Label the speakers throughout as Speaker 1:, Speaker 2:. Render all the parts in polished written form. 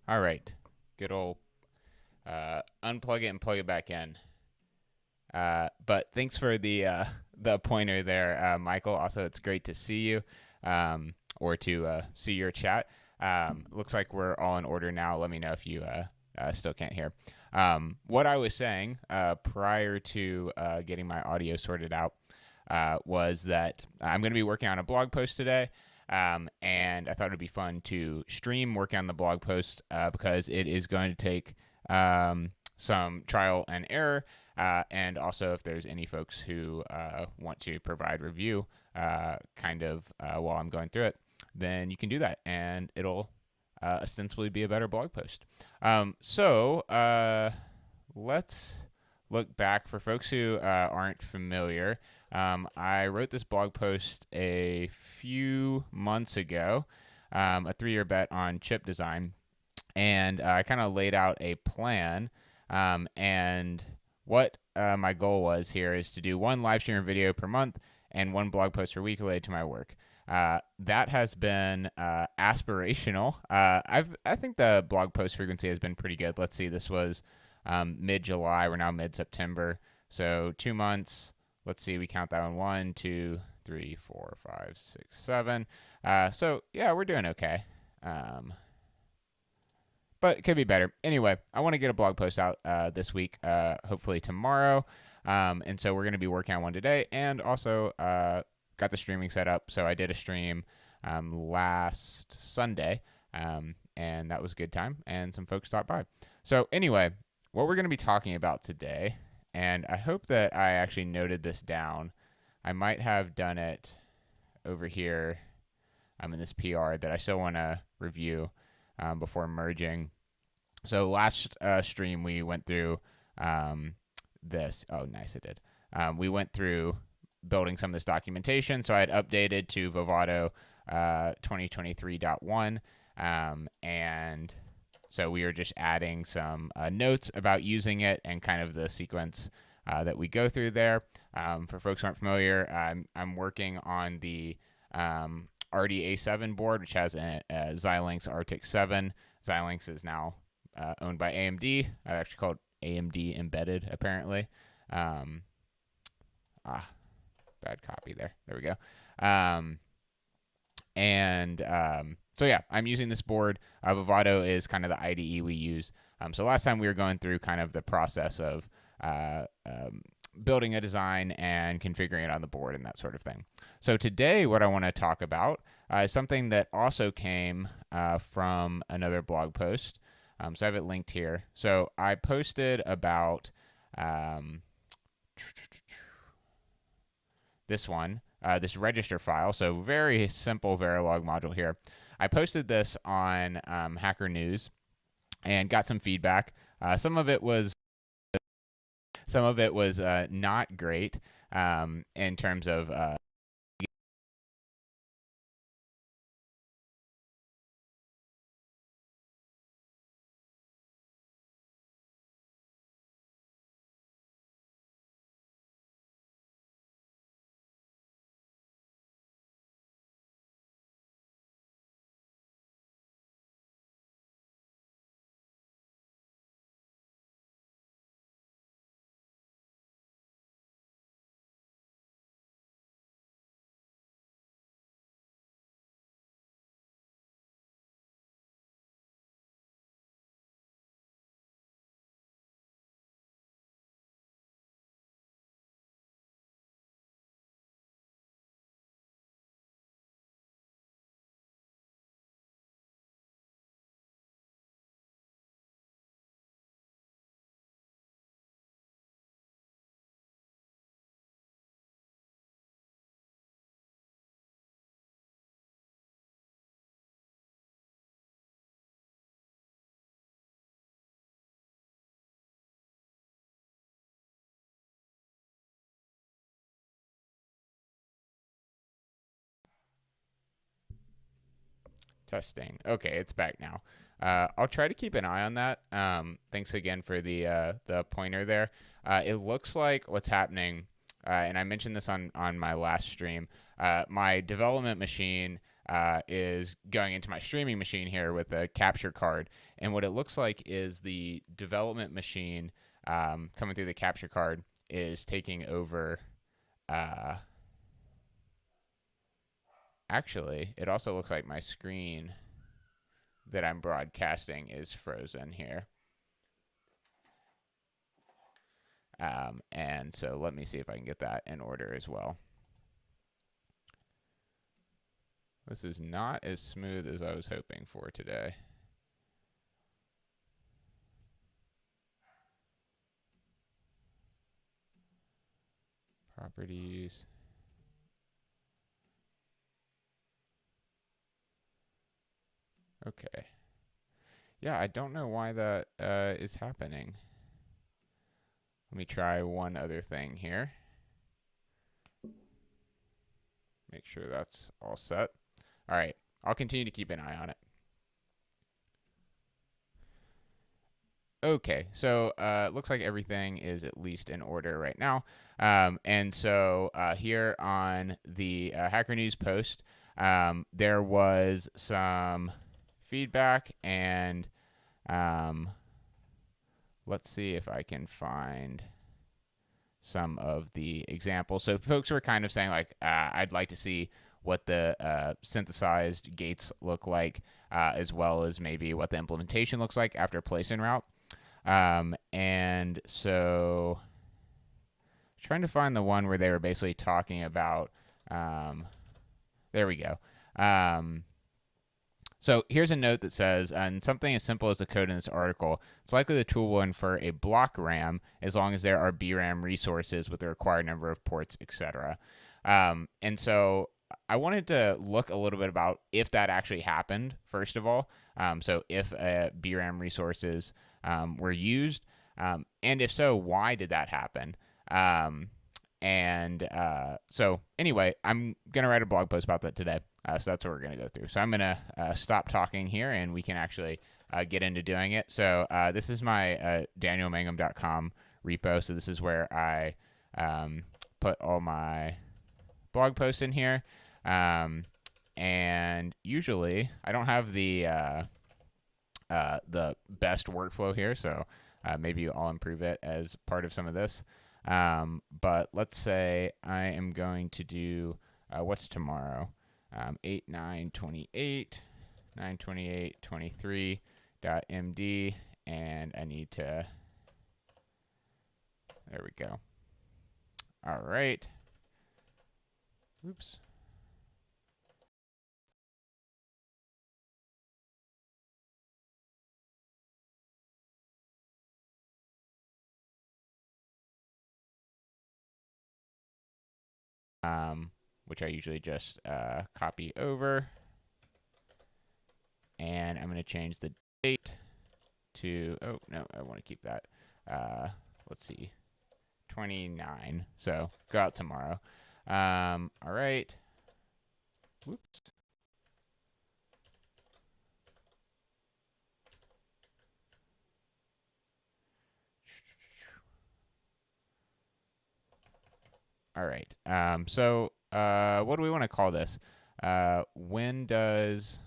Speaker 1: All right. Good old unplug it and plug it back in. But thanks for the pointer there, Michael. Also, it's great to see you or to see your chat. Looks like we're all in order now. Let me know if you still can't hear. What I was saying prior to getting my audio sorted out was that I'm going to be working on a blog post today. And I thought it'd be fun to stream working on the blog post because it is going to take some trial and error. And also, if there's any folks who want to provide review while I'm going through it, then you can do that, and it'll ostensibly be a better blog post. So let's look back for folks who aren't familiar. I wrote this blog post a few months ago, a 3-year bet on chip design, and I kind of laid out a plan. And what my goal was here is to do one live stream video per month and one blog post per week related to my work. That has been aspirational. I think the blog post frequency has been pretty good. Let's see, this was mid-July. We're now mid-September. So 2 months. Let's see, we count that one. 1, 2, 3, 4, 5, 6, 7. So yeah, we're doing okay. But it could be better. Anyway, I want to get a blog post out this week, hopefully tomorrow. And so we're going to be working on one today, and also got the streaming set up. So I did a stream last Sunday, and that was a good time, and some folks stopped by. So anyway, what we're going to be talking about today, and I hope that I actually noted this down. I might have done it over here in this PR that I still want to review before merging. So last stream we went through this. Oh, nice, I did. We went through building some of this documentation. So I had updated to Vivado 2023.1, and so we are just adding some notes about using it and kind of the sequence that we go through there. For folks who aren't familiar, I'm working on the RDA7 board, which has a Xilinx RTX 7. Xilinx is now owned by AMD. I actually called AMD Embedded, apparently. Bad copy there. There we go. So yeah, I'm using this board. Vivado is kind of the IDE we use. So last time we were going through kind of the process of building a design and configuring it on the board and that sort of thing. So today what I want to talk about is something that also came from another blog post. So I have it linked here. So I posted about this one, this register file. So very simple Verilog module here. I posted this on Hacker News and got some feedback. Some of it was not great in terms of testing. Okay, it's back now. I'll try to keep an eye on that. Thanks again for the pointer there. It looks like what's happening, and I mentioned this on my last stream. My development machine is going into my streaming machine here with a capture card. And what it looks like is the development machine coming through the capture card is taking over. Actually, it also looks like my screen that I'm broadcasting is frozen here. And so let me see if I can get that in order as well. This is not as smooth as I was hoping for today. Properties. Okay. Yeah, I don't know why that is happening. Let me try one other thing here. Make sure that's all set. All right, I'll continue to keep an eye on it. Okay, so it looks like everything is at least in order right now. And so here on the Hacker News post, there was some feedback, and let's see if I can find some of the examples. So folks were kind of saying like, I'd like to see what the synthesized gates look like, as well as maybe what the implementation looks like after place and route. And so trying to find the one where they were basically talking about, there we go. So here's a note that says, and something as simple as the code in this article, it's likely the tool will infer a block RAM as long as there are BRAM resources with the required number of ports, etc. And so I wanted to look a little bit about if that actually happened, first of all. So if BRAM resources were used, and if so, why did that happen? So anyway, I'm going to write a blog post about that today. So that's what we're going to go through. So I'm going to stop talking here, and we can actually get into doing it. So this is my danielmangum.com repo. So this is where I put all my blog posts in here. And usually I don't have the best workflow here, so maybe I'll improve it as part of some of this. But let's say I am going to do, what's tomorrow? 8, 9, 28, 9, 28, 23.md, and I need to, there we go. All right. Oops. Which I usually just copy over. And I'm going to change the date to, oh, no, I want to keep that. Let's see, 29. So go out tomorrow. All right. Whoops. All right. So what do we want to call this? When does...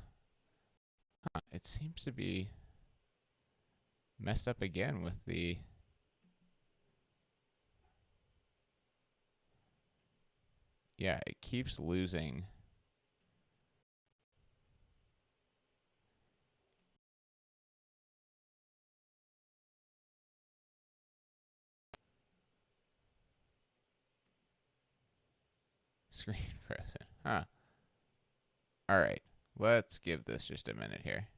Speaker 1: it seems to be messed up again with the... Yeah, it keeps losing. Screen frozen. Huh. All right. Let's give this just a minute here.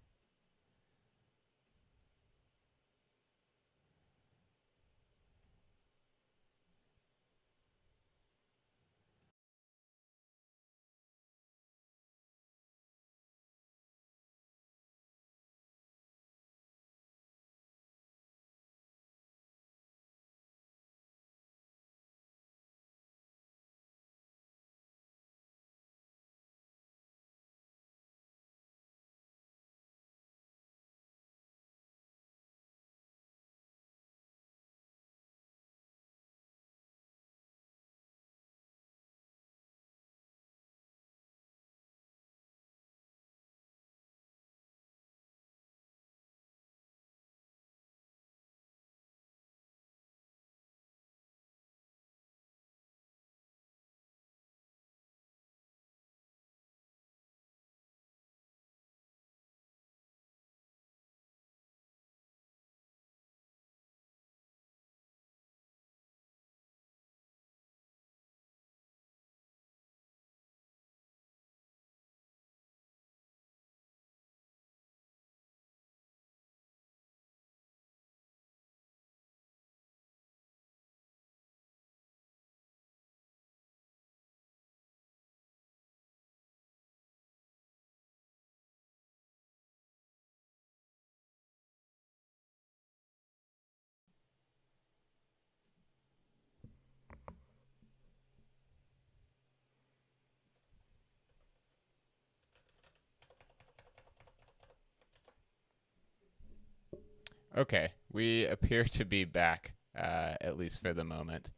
Speaker 1: Okay, we appear to be back, at least for the moment.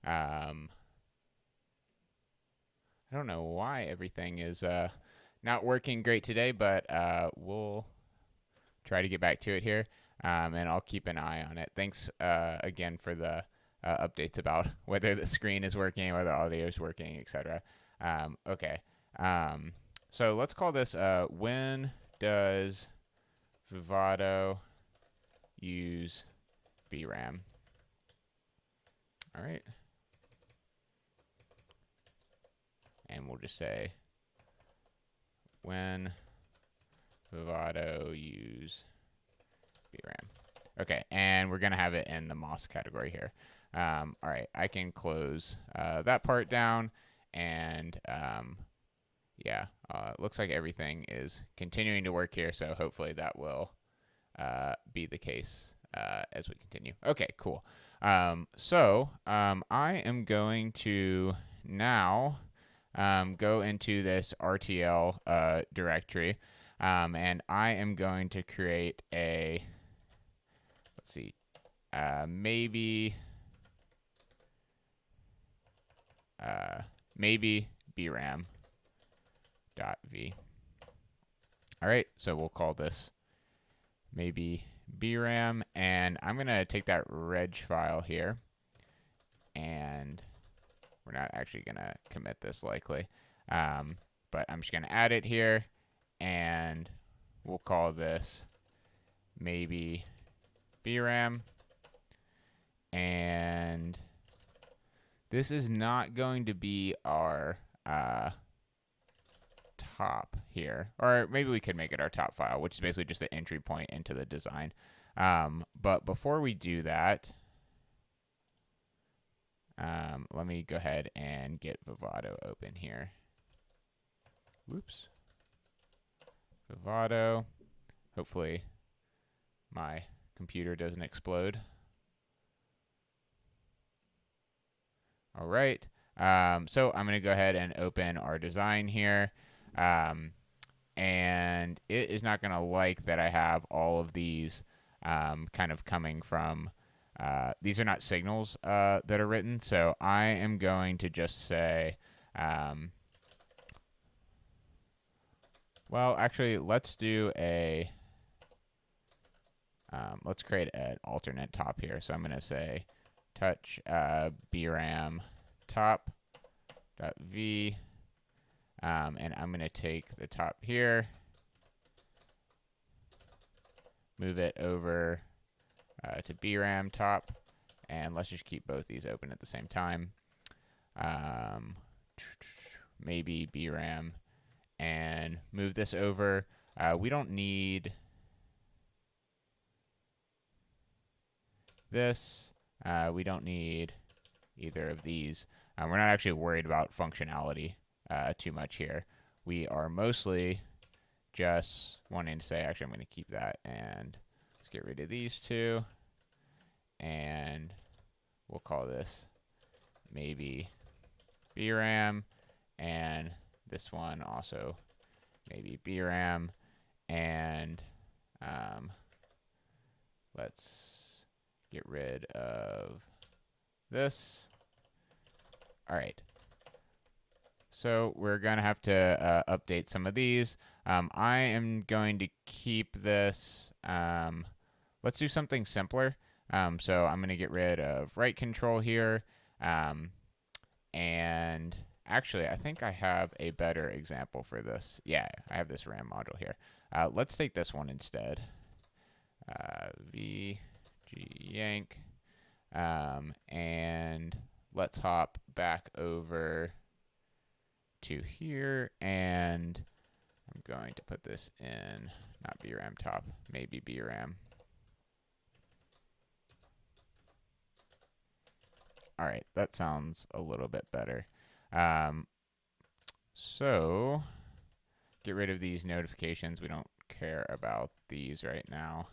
Speaker 1: Um, I don't know why everything is not working great today, but we'll try to get back to it here, and I'll keep an eye on it. Thanks again for the updates about whether the screen is working, whether audio is working, etc. Okay, um, so let's call this when does Vivado use BRAM? All right, and we'll just say when Vivado use BRAM. Okay, and we're going to have it in the MOS category here. All right, I can close that part down, and yeah, it looks like everything is continuing to work here, so hopefully that will be the case as we continue. Okay, cool. I am going to now go into this RTL directory, and I am going to create a, let's see, maybe BRAM.v. All right, so we'll call this maybe BRAM, and I'm gonna take that reg file here, and we're not actually gonna commit this likely, but I'm just gonna add it here, and we'll call this maybe BRAM, and this is not going to be our top here, or maybe we could make it our top file, which is basically just the entry point into the design. But before we do that, let me go ahead and get Vivado open here. Whoops. Vivado. Hopefully my computer doesn't explode. All right. So I'm going to go ahead and open our design here. And it is not going to like that I have all of these kind of coming from, these are not signals that are written. So I am going to just say, well, actually, let's do a, let's create an alternate top here. So I'm going to say touch BRAM top dot v, and I'm going to take the top here, move it over to BRAM top, and let's just keep both these open at the same time. Maybe BRAM, and move this over. We don't need this. We don't need either of these. We're not actually worried about functionality too much here. We are mostly just wanting to say, actually, I'm going to keep that, and let's get rid of these two, and we'll call this maybe BRAM, and this one also maybe BRAM, and let's get rid of this. All right. So we're going to have to update some of these. I am going to keep this. Let's do something simpler. So I'm going to get rid of write control here. And actually, I think I have a better example for this. Yeah, I have this RAM module here. Let's take this one instead. VG yank. And let's hop back over to here, and I'm going to put this in, not BRAM top, maybe BRAM. All right, that sounds a little bit better. So get rid of these notifications. We don't care about these right now.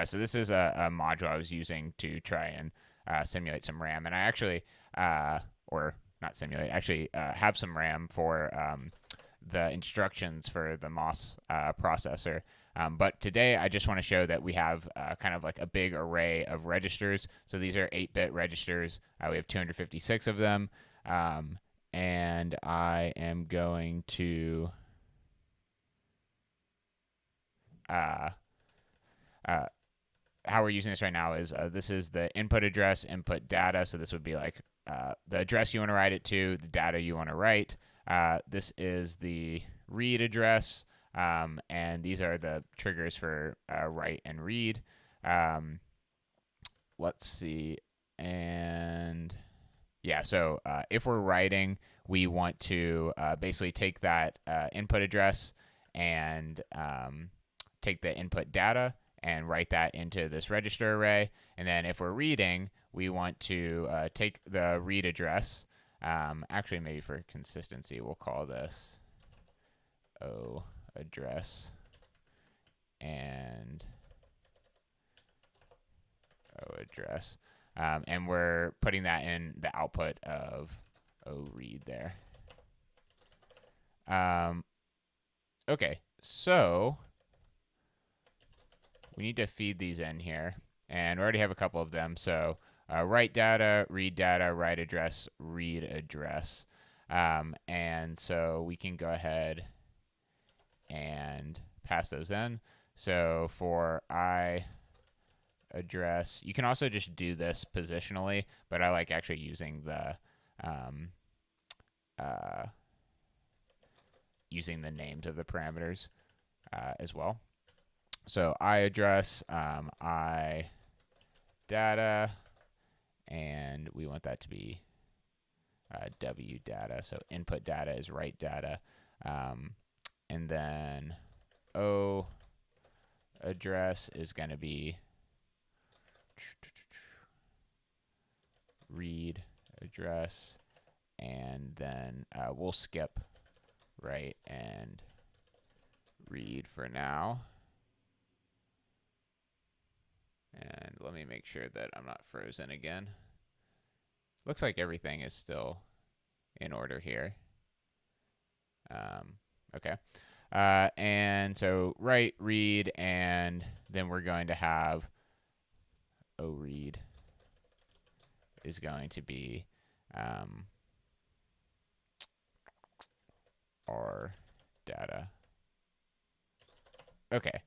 Speaker 1: So this is a module I was using to try and simulate some RAM, and I actually, or not simulate, actually have some RAM for the instructions for the MOS processor. But today I just want to show that we have kind of like a big array of registers. So these are 8-bit registers. We have 256 of them. And I am going to uh, how we're using this right now is this is the input address, input data. So this would be like the address you want to write it to, the data you want to write. This is the read address, and these are the triggers for write and read. Let's see. And yeah, so if we're writing, we want to basically take that input address and take the input data and write that into this register array. And then if we're reading, we want to take the read address. Actually, maybe for consistency, we'll call this O address and O address. And we're putting that in the output of O read there. Okay, so we need to feed these in here, and we already have a couple of them. So write data, write address, read address. And so we can go ahead and pass those in. So for I address, you can also just do this positionally, but I like actually using the names of the parameters as well. So I address, I data, and we want that to be W data. So input data is write data. And then O address is going to be read address, and then we'll skip write and read for now. And let me make sure that I'm not frozen again. Looks like everything is still in order here. Okay. And so write, read, and then we're going to have O read is going to be R data. Okay.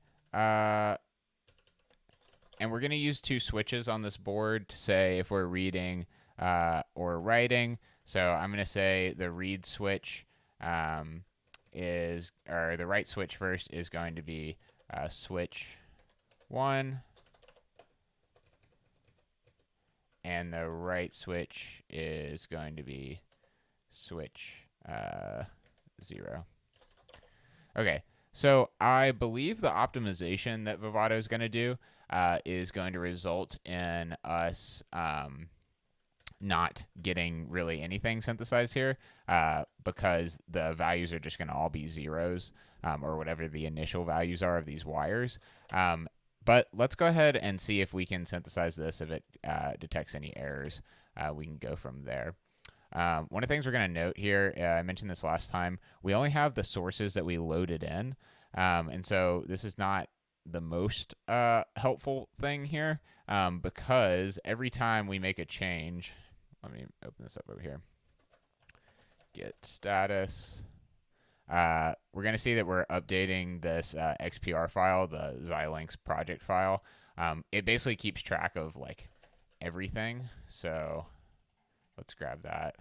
Speaker 1: And we're going to use two switches on this board to say if we're reading or writing. So I'm going to say the read switch or the write switch first is going to be switch 1. And the write switch is going to be switch 0. Okay, so I believe the optimization that Vivado is going to do is going to result in us not getting really anything synthesized here because the values are just going to all be zeros or whatever the initial values are of these wires. But let's go ahead and see if we can synthesize this. If it detects any errors, we can go from there. One of the things we're going to note here, I mentioned this last time, we only have the sources that we loaded in. And so this is not the most helpful thing here because every time we make a change, let me open this up over here, get status. We're going to see that we're updating this XPR file, the Xilinx project file. It basically keeps track of like everything. So let's grab that.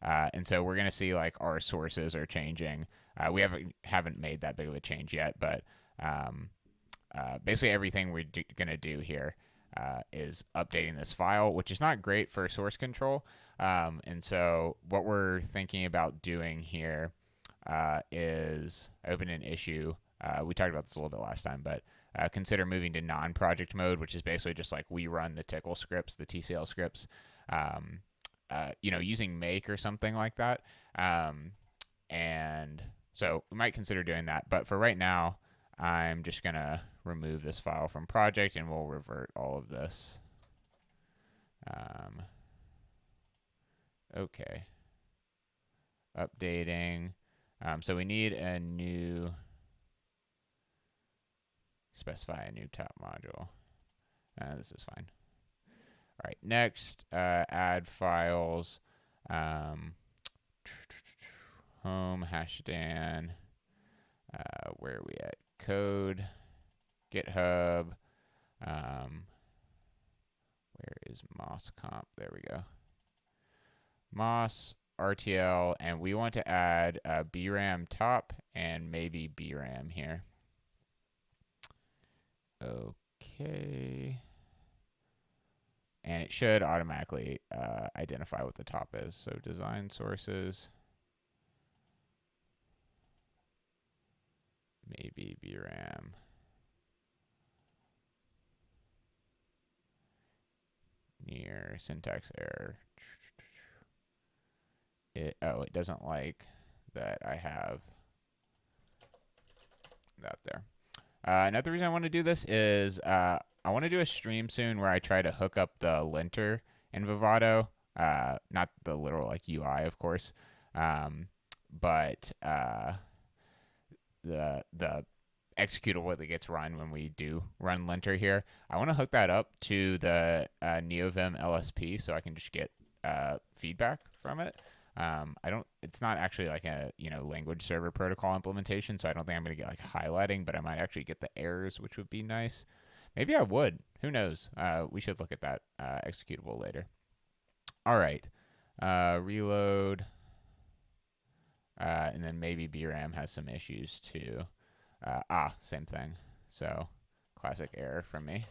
Speaker 1: And so we're going to see like our sources are changing. We haven't made that big of a change yet, but basically everything we're going to do here is updating this file, which is not great for source control. And so what we're thinking about doing here is open an issue. We talked about this a little bit last time, but consider moving to non-project mode, which is basically just like we run the tickle scripts, the TCL scripts, using make or something like that. And so we might consider doing that. But for right now, I'm just going to remove this file from project and we'll revert all of this. Okay. Updating. So we need a new, specify a new top module. This is fine. All right, next, add files. Home, hashdan. Where are we at? Code, GitHub. Where is Moss comp? There we go. Moss, RTL, and we want to add BRAM top and maybe BRAM here. Okay. And it should automatically identify what the top is. So design sources, maybe BRAM. Near syntax error. It doesn't like that I have that there. Another reason I want to do this is I want to do a stream soon where I try to hook up the linter in Vivado. Not the literal like UI, of course, but the executable that gets run when we do run linter here. I want to hook that up to the NeoVim LSP so I can just get feedback from it. It's not actually like a, language server protocol implementation, so I don't think I'm going to get like highlighting, but I might actually get the errors, which would be nice. Maybe I would. Who knows? We should look at that executable later. All right. Reload. And then maybe BRAM has some issues too. Same thing. So classic error from me.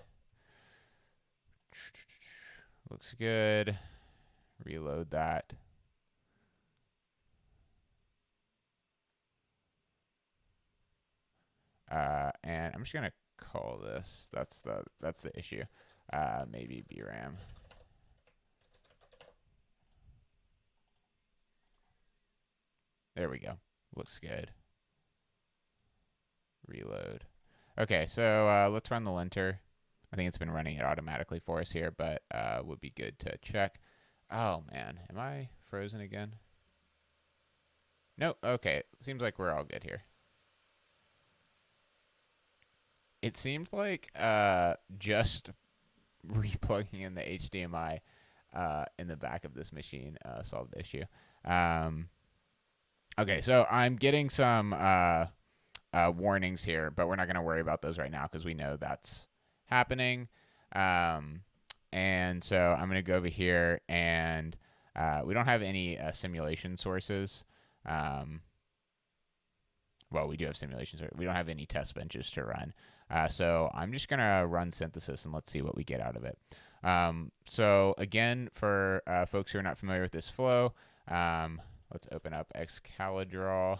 Speaker 1: Looks good. Reload that. And I'm just gonna call this. That's the issue. Maybe BRAM. There we go. Looks good. Reload. Okay, so let's run the linter. I think it's been running it automatically for us here, but would be good to check. Oh man, am I frozen again? Nope. Okay, seems like we're all good here. It seemed like just replugging in the HDMI in the back of this machine solved the issue. Okay, so I'm getting some warnings here, but we're not going to worry about those right now because we know that's happening. And so I'm going to go over here, and we don't have any simulation sources. Well, we do have simulation sources. We don't have any test benches to run. So I'm just going to run synthesis, and let's see what we get out of it. So again, for folks who are not familiar with this flow, let's open up Excalidraw.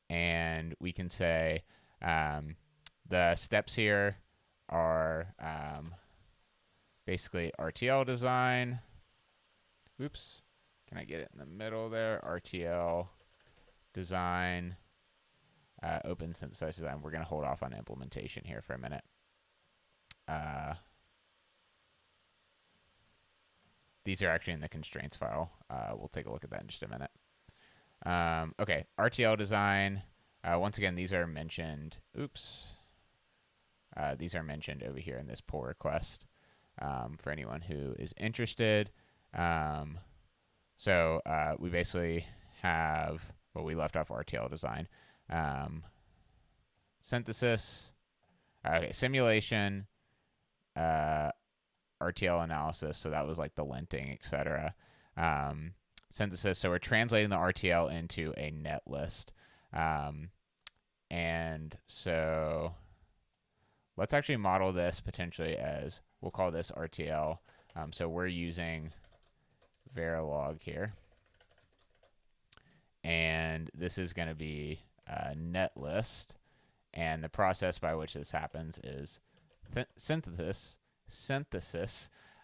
Speaker 1: And we can say the steps here are basically RTL design. Oops. Can I get it in the middle there? RTL design, open synthesize design. We're going to hold off on implementation here for a minute. These are actually in the constraints file. We'll take a look at that in just a minute. Okay, RTL design. Once again, these are mentioned. Oops. These are mentioned over here in this pull request for anyone who is interested. So we basically have, well, we left off RTL design. Synthesis. Okay, simulation. RTL analysis. So that was like the linting, etc. Synthesis. So we're translating the RTL into a net list. And so let's actually model this potentially as, we'll call this RTL. So we're using Verilog here. And this is going to be a net list. And the process by which this happens is synthesis.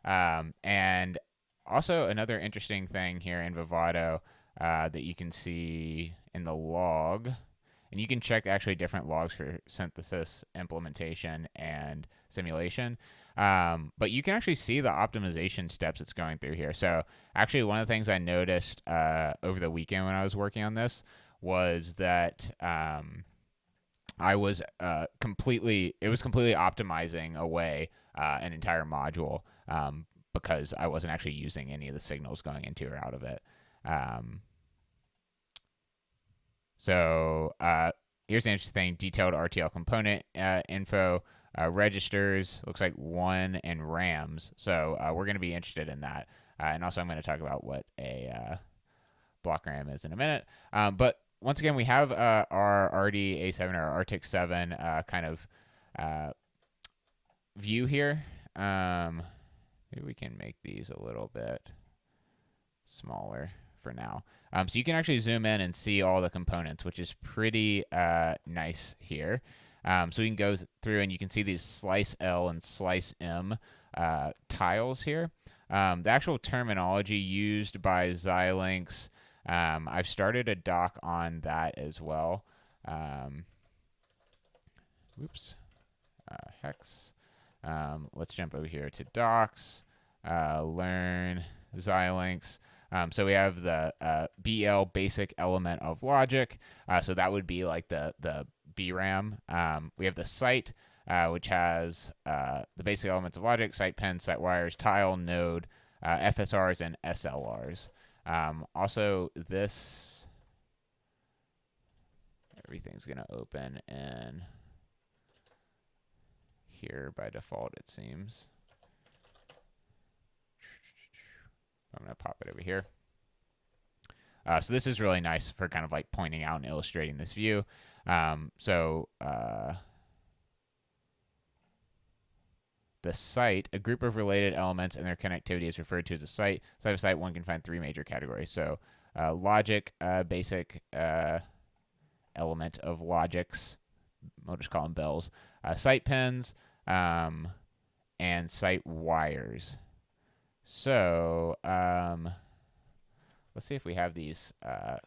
Speaker 1: And also another interesting thing here in Vivado that you can see in the log and you can check actually different logs for synthesis, implementation, and simulation. But you can actually see the optimization steps it's going through here. So actually, one of the things I noticed over the weekend when I was working on this was that I was completely optimizing away an entire module because I wasn't actually using any of the signals going into or out of it. So here's an interesting thing: detailed RTL component info, registers, looks like one, and RAMs. So we're going to be interested in that. And also I'm going to talk about what a block RAM is in a minute. But once again, we have our RD-A7 or RTIC 7 kind of view here. Maybe we can make these a little bit smaller for now. So you can actually zoom in and see all the components, which is pretty nice here. So we can go through and you can see these slice L and slice M tiles here. The actual terminology used by Xilinx, I've started a doc on that as well. Hex. Let's jump over here to docs, learn Xilinx. So we have the BL basic element of logic. So that would be like the BRAM. We have the site, which has the basic elements of logic: site pins, site wires, tile, node, FSRs, and SLRs. Also, this, everything's going to open in here by default, it seems. I'm going to pop it over here. So this is really nice for kind of like pointing out and illustrating this view. The site, a group of related elements and their connectivity is referred to as a site. Inside of a site, one can find three major categories. So logic, basic element of logics, we'll just call them bells, site pins, and site wires. So let's see if we have these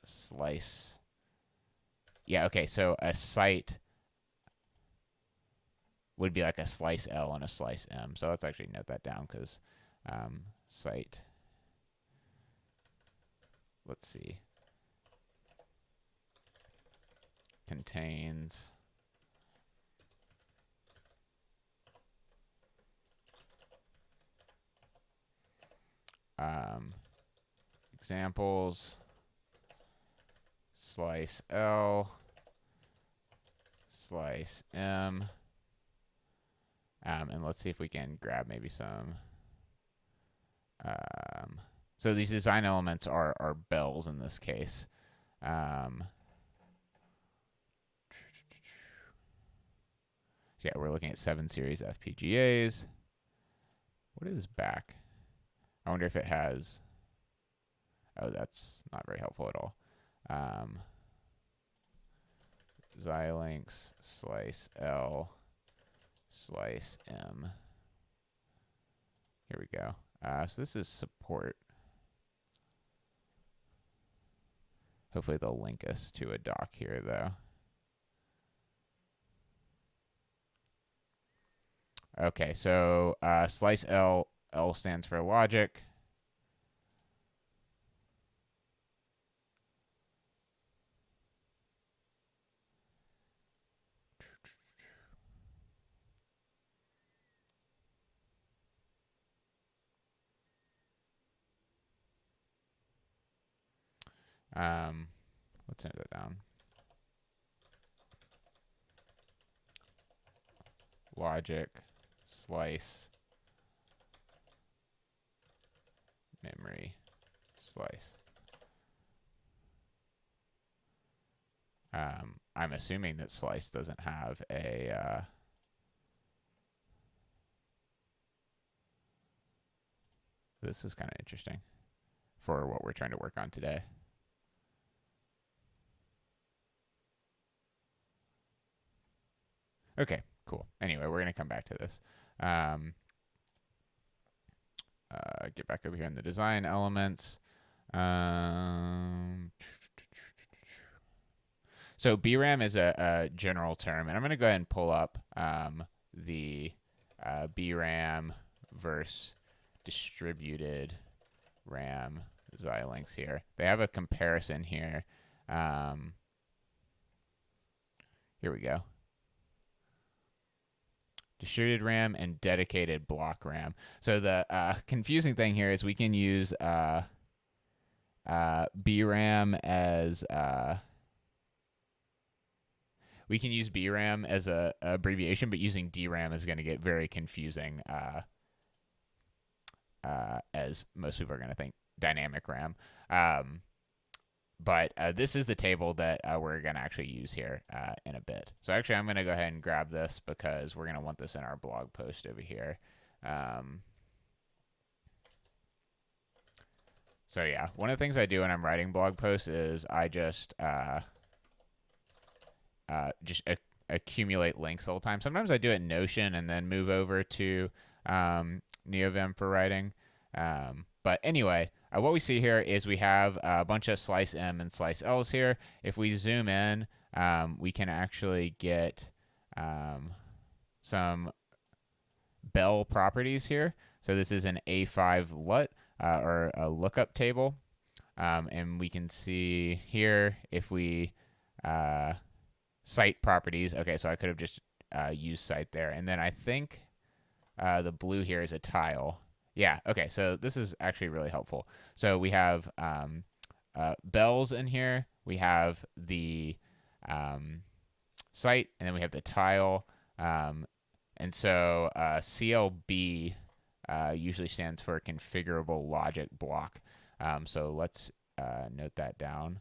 Speaker 1: slice. Yeah, okay, so a site would be like a slice L and a slice M. So let's actually note that down because site, let's see, contains examples, slice L, slice M, and let's see if we can grab maybe some. So these design elements are bells in this case. So yeah, we're looking at 7 series FPGAs. What is back? I wonder if it has. Oh, that's not very helpful at all. Xilinx slice L slice M. Here we go. So this is support. Hopefully they'll link us to a doc here though. Okay, so slice L stands for logic. Let's note that down. Logic, slice, memory, slice. I'm assuming that slice doesn't have a this is kind of interesting for what we're trying to work on today. Okay, cool. Anyway, we're going to come back to this. Get back over here in the design elements. So So BRAM is a general term, and I'm going to go ahead and pull up the BRAM versus distributed RAM Xilinx here. They have a comparison here. Here we go. Distributed RAM and dedicated block RAM. So the confusing thing here is we can use BRAM as we can use BRAM as a abbreviation, but using DRAM is going to get very confusing, as most people are going to think dynamic RAM. But this is the table that we're going to actually use here in a bit. So actually, I'm going to go ahead and grab this because we're going to want this in our blog post over here. So yeah, one of the things I do when I'm writing blog posts is I just accumulate links all the time. Sometimes I do it in Notion and then move over to NeoVim for writing. But anyway, what we see here is we have a bunch of slice M and slice L's here. If we zoom in, we can actually get some Bell properties here. So this is an A5 LUT or a lookup table. And we can see here if we site properties. Okay, so I could have just used site there. And then I think the blue here is a tile. Yeah, okay, so this is actually really helpful. So we have bells in here. We have the site, and then we have the tile. And so CLB usually stands for configurable logic block. So let's note that down.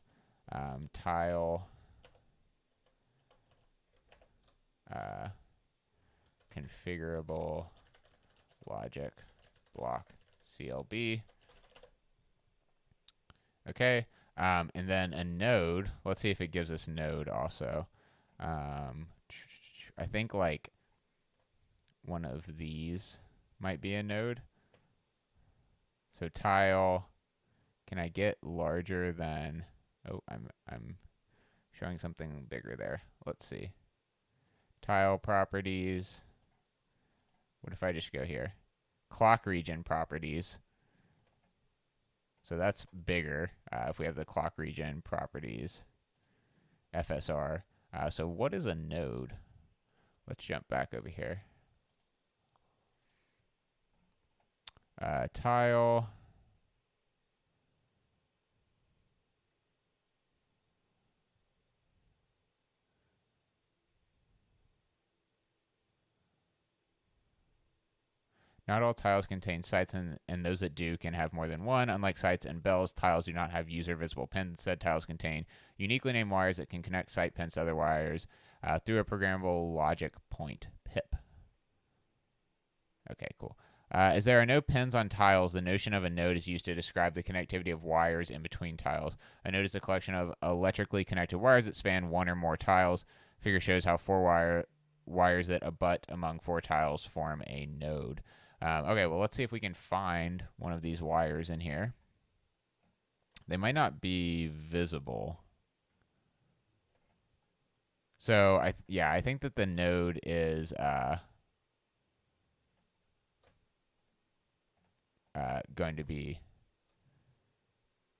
Speaker 1: Tile configurable logic block CLB. Okay, and then a node. Let's see if it gives us node also. I think like one of these might be a node. So tile, can I get larger than? Oh, I'm showing something bigger there. Let's see. Tile properties. What if I just go here? Clock region properties. So that's bigger if we have the clock region properties, FSR. So what is a node? Let's jump back over here. Tile. Not all tiles contain sites, and those that do can have more than one. Unlike sites and bells, tiles do not have user-visible pins. Instead, tiles contain uniquely named wires that can connect site pins to other wires through a programmable logic point, PIP. Okay, cool. As there are no pins on tiles, the notion of a node is used to describe the connectivity of wires in between tiles. A node is a collection of electrically connected wires that span one or more tiles. Figure shows how four wires that abut among four tiles form a node. Okay, well, let's see if we can find one of these wires in here. They might not be visible. So, I think that the node is going to be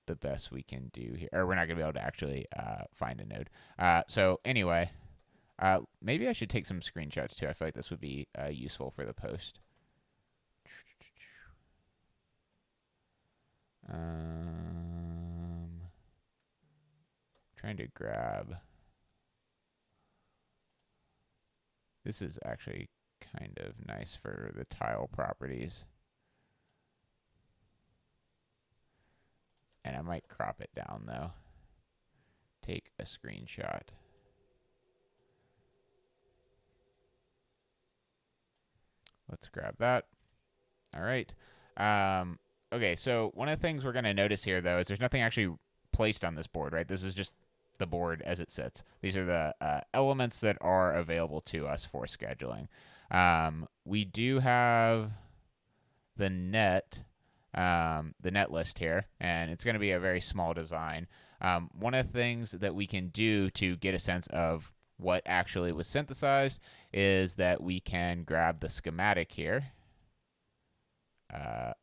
Speaker 1: the best we can do here. Or we're not going to be able to actually find a node. So, anyway, maybe I should take some screenshots, too. I feel like this would be useful for the post. Trying to grab. This is actually kind of nice for the tile properties. And I might crop it down though. Take a screenshot. Let's grab that. All right. Okay, so one of the things we're going to notice here, though, is there's nothing actually placed on this board, right? This is just the board as it sits. These are the elements that are available to us for scheduling. We do have the net list here, and it's going to be a very small design. One of the things that we can do to get a sense of what actually was synthesized is that we can grab the schematic here.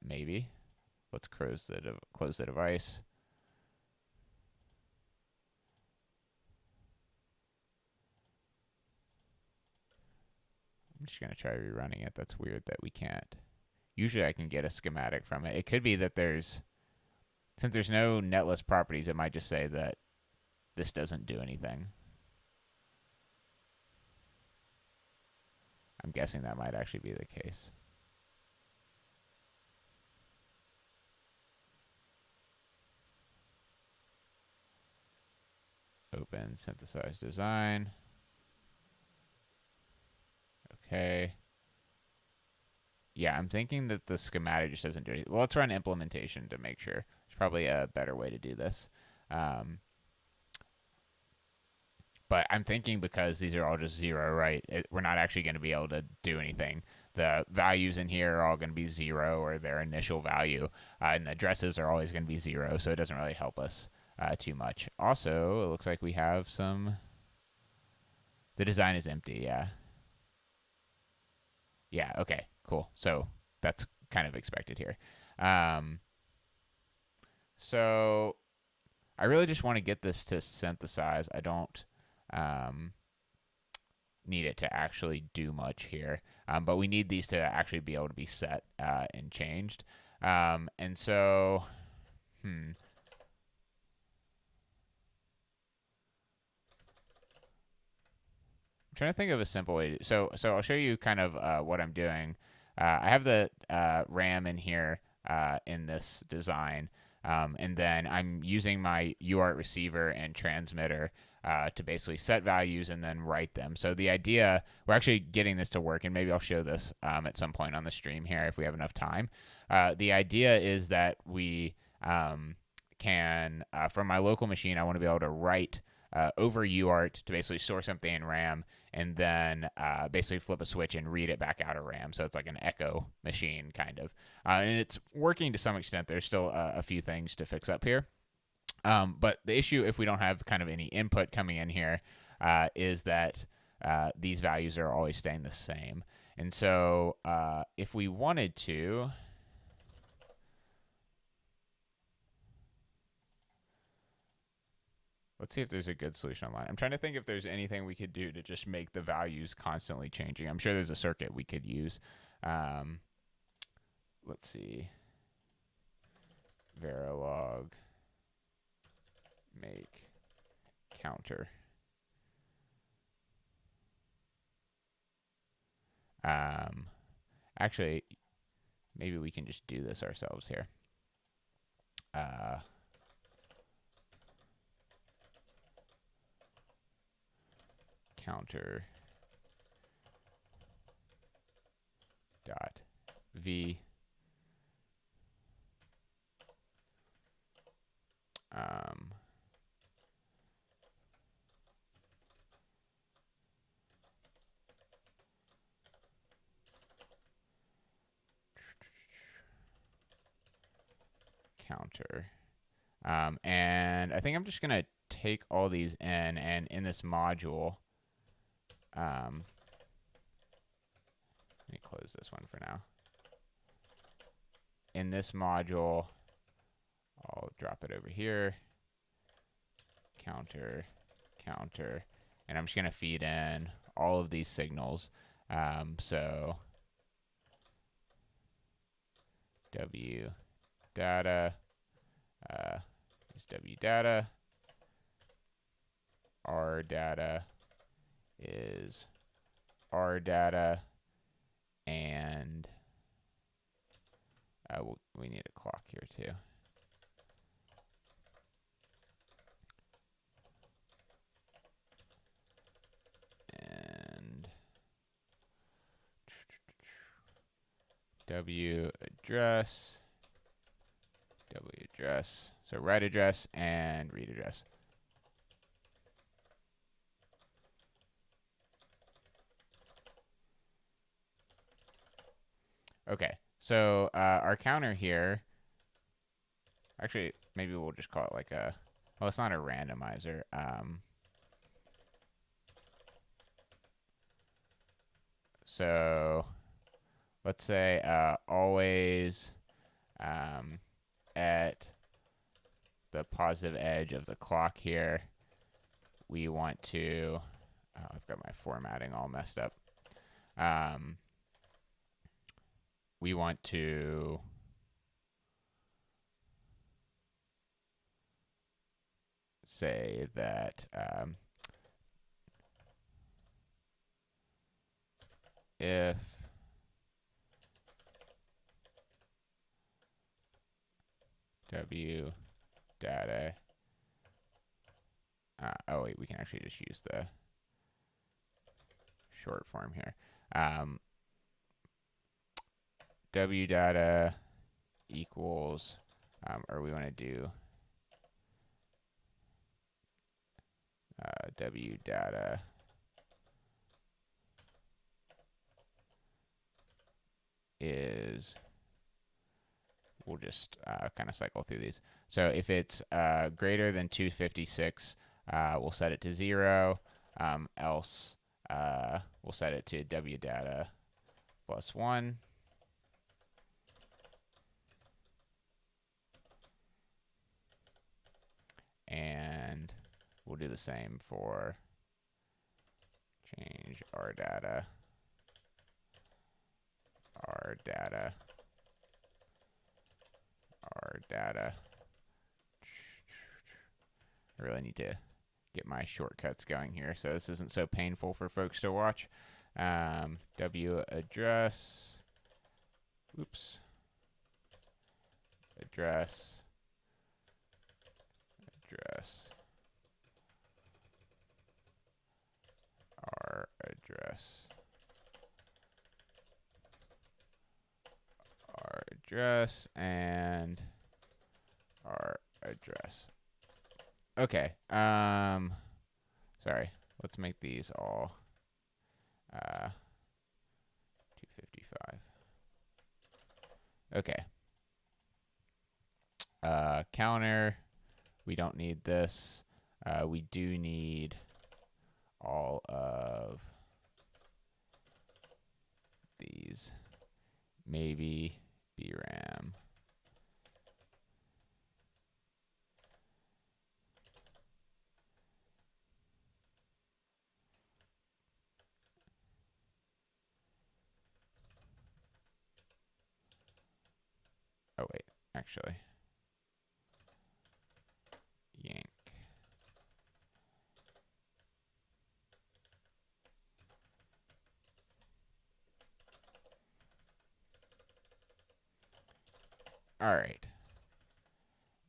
Speaker 1: Maybe. Let's close the device. I'm just going to try rerunning it. That's weird that we can't. Usually I can get a schematic from it. It could be that since there's no netlist properties, it might just say that this doesn't do anything. I'm guessing that might actually be the case. Open synthesize design. Okay. Yeah, I'm thinking that the schematic just doesn't do anything. Well, let's run implementation to make sure. There's probably a better way to do this. But I'm thinking because these are all just 0, right? We're not actually going to be able to do anything. The values in here are all going to be 0 or their initial value, and the addresses are always going to be 0, so it doesn't really help us too much. Also, it looks like we have some. The design is empty, yeah. Yeah, okay, cool. So that's kind of expected here. So I really just want to get this to synthesize. I don't need it to actually do much here, but we need these to actually be able to be set and changed. And so, I'm trying to think of a simple way. So I'll show you kind of what I'm doing. I have the RAM in here in this design, and then I'm using my UART receiver and transmitter to basically set values and then write them. So the idea, we're actually getting this to work, and maybe I'll show this at some point on the stream here if we have enough time. The idea is that we can, from my local machine, I want to be able to write over UART to basically store something in RAM and then basically flip a switch and read it back out of RAM. So it's like an echo machine kind of. And it's working to some extent. There's still a few things to fix up here. But the issue, if we don't have kind of any input coming in here, is that these values are always staying the same. And so if we wanted to, let's see if there's a good solution online. I'm trying to think if there's anything we could do to just make the values constantly changing. I'm sure there's a circuit we could use. Let's see. Verilog make counter. Actually, maybe we can just do this ourselves here. Counter dot v counter. And I think I'm just going to take all these in, and in this module, let me close this one for now. In this module, I'll drop it over here. Counter, counter, and I'm just going to feed in all of these signals. So W data is W data. R data is R data, and we need a clock here too. And W address, so write address and read address. Okay, so our counter here, actually, maybe we'll just call it like a well, it's not a randomizer. So let's say always at the positive edge of the clock here, we want to, I've got my formatting all messed up. We want to say that if W data, oh wait, we can actually just use the short form here. W data equals, or we want to do W data is, we'll just kind of cycle through these. So if it's greater than 256, we'll set it to 0. Else, we'll set it to W data plus 1. And we'll do the same for change our data. Our data. I really need to get my shortcuts going here so this isn't so painful for folks to watch. W address. Oops. Address. Our address. Our address and our address. Okay. Sorry. Let's make these all 255. Okay. Counter. We don't need this. We do need all of these. Maybe BRAM. Oh wait, actually. Yank. All right.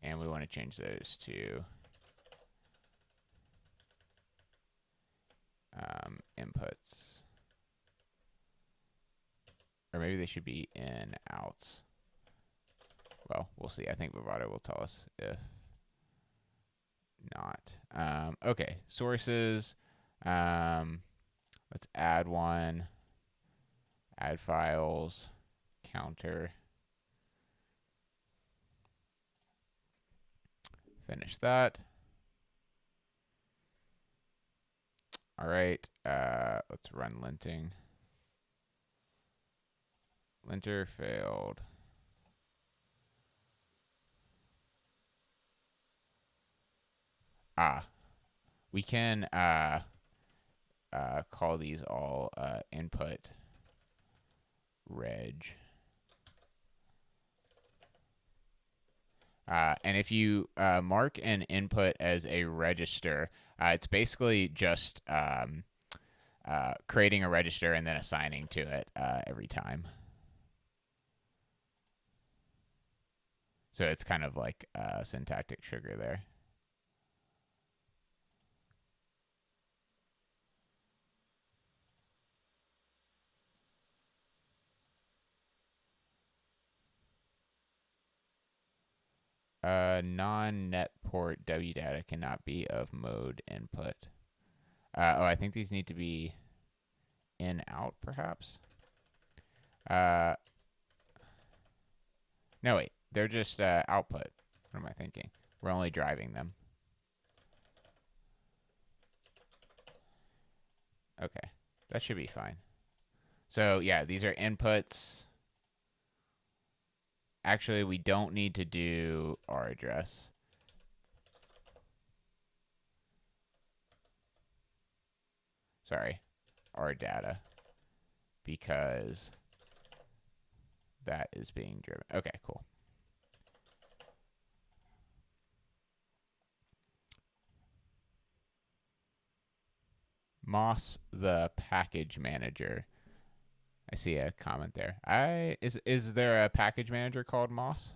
Speaker 1: And we want to change those to inputs. Or maybe they should be in outs. Well, we'll see. I think Vivado will tell us if not. Okay, sources. Let's add one. Add files. Counter. Finish that. All right, let's run linting. Linter failed. We can call these all input reg. And if you mark an input as a register, it's basically just creating a register and then assigning to it every time. So it's kind of like syntactic sugar there. Non-net port W data cannot be of mode input. Oh, I think these need to be in out, perhaps. No, wait. They're just output. What am I thinking? We're only driving them. Okay, that should be fine. So yeah, these are inputs. Actually, we don't need to do our address. Sorry, our data, because that is being driven. Okay, cool. Moss, the package manager. I see a comment there. Is there a package manager called Moss?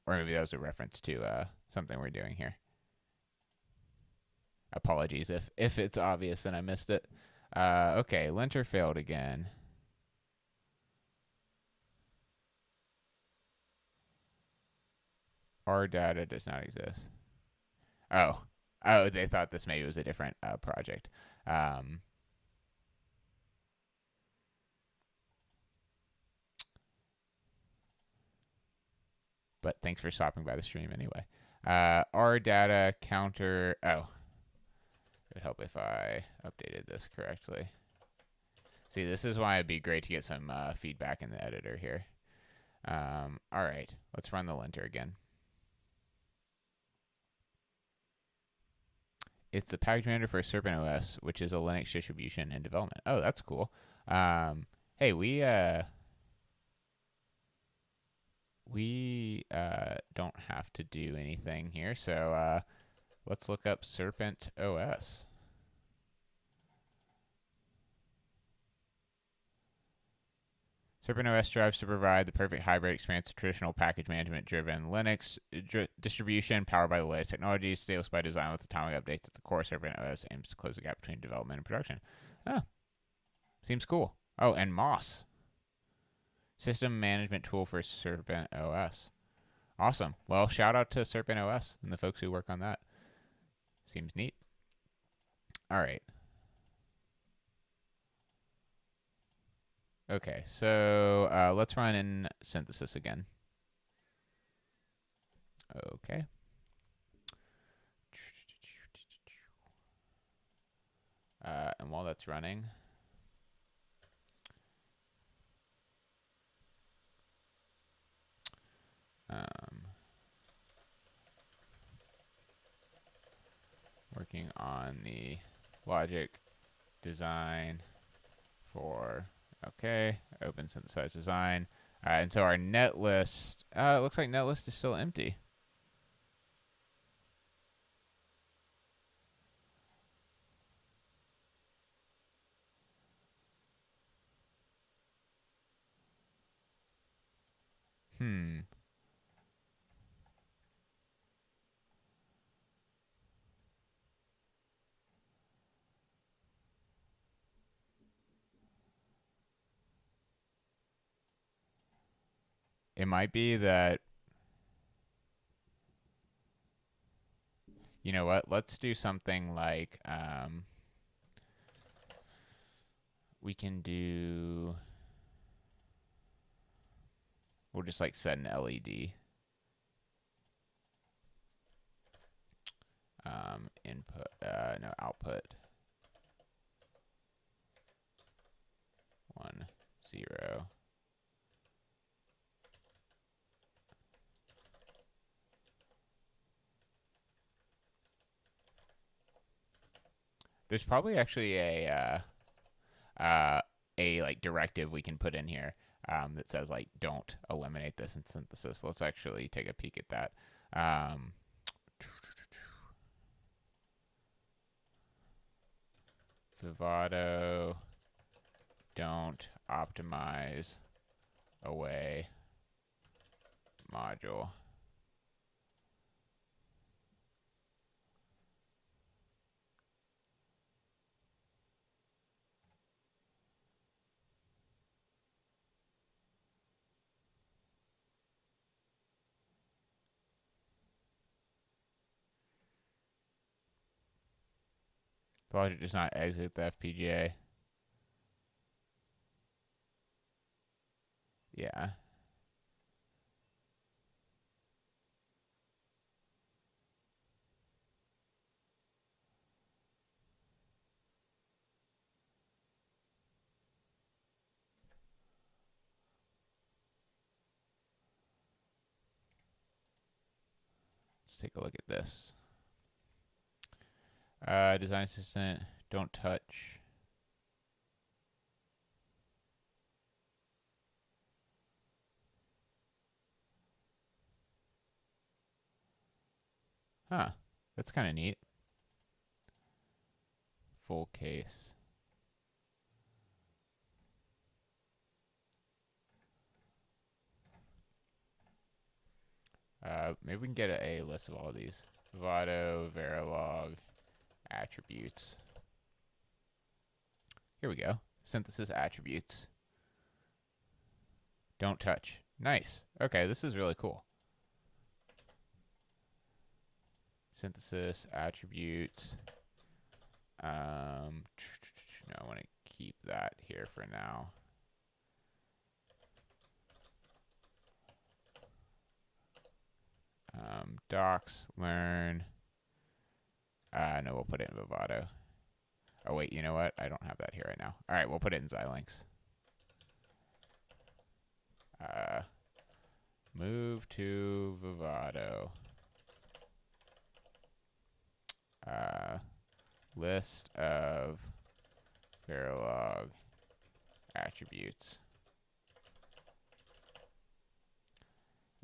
Speaker 1: Or maybe that was a reference to something we're doing here. Apologies if it's obvious and I missed it. Okay, linter failed again. Our data does not exist. Oh, they thought this maybe was a different project. But thanks for stopping by the stream anyway. Our data counter. Oh, it would help if I updated this correctly. See, this is why it'd be great to get some feedback in the editor here. All right, let's run the linter again. It's the package manager for Serpent OS, which is a Linux distribution in development. Oh, that's cool. Hey, we don't have to do anything here, so let's look up Serpent OS. Serpent OS strives to provide the perfect hybrid experience of traditional package management driven Linux distribution powered by the latest technologies, stateless by design with atomic updates at the core. Serpent OS aims to close the gap between development and production. Oh, seems cool. Oh, and Moss. System management tool for Serpent OS. Awesome. Well, shout out to Serpent OS and the folks who work on that. Seems neat. All right. Okay, so let's run in synthesis again. Okay. And while that's running, working on the logic design for, okay, open synthesized design. And so our net list, it looks like net list is still empty. It might be that, you know what, let's do something like, we can do, we'll just like set an LED. Input, no, output. 1, 0. There's probably actually a like directive we can put in here that says like don't eliminate this in synthesis. Let's actually take a peek at that. Vivado, don't optimize away module. The logic does not exit the FPGA. Yeah. take a look at this. Design assistant, don't touch. Huh, that's kind of neat. Full case. Maybe we can get a list of all of these. Vivado, Verilog, attributes. Here we go. Synthesis attributes. Don't touch. Nice. Okay, this is really cool. Synthesis attributes. No, I want to keep that here for now. Docs, learn. No, we'll put it in Vivado. Oh, wait, you know what? I don't have that here right now. All right, we'll put it in Xilinx. Move to Vivado. List of Verilog attributes.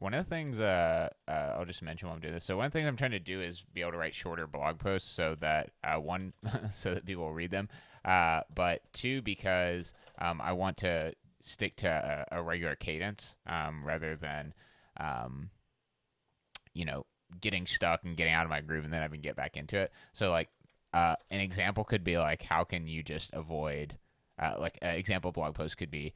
Speaker 1: One of the things I'll just mention while I'm doing this. So one of the things I'm trying to do is be able to write shorter blog posts so that one, so that people will read them, but two, because I want to stick to a regular cadence rather than you know, getting stuck and getting out of my groove and then having to get back into it. So like an example could be like, how can you just avoid like an example blog post could be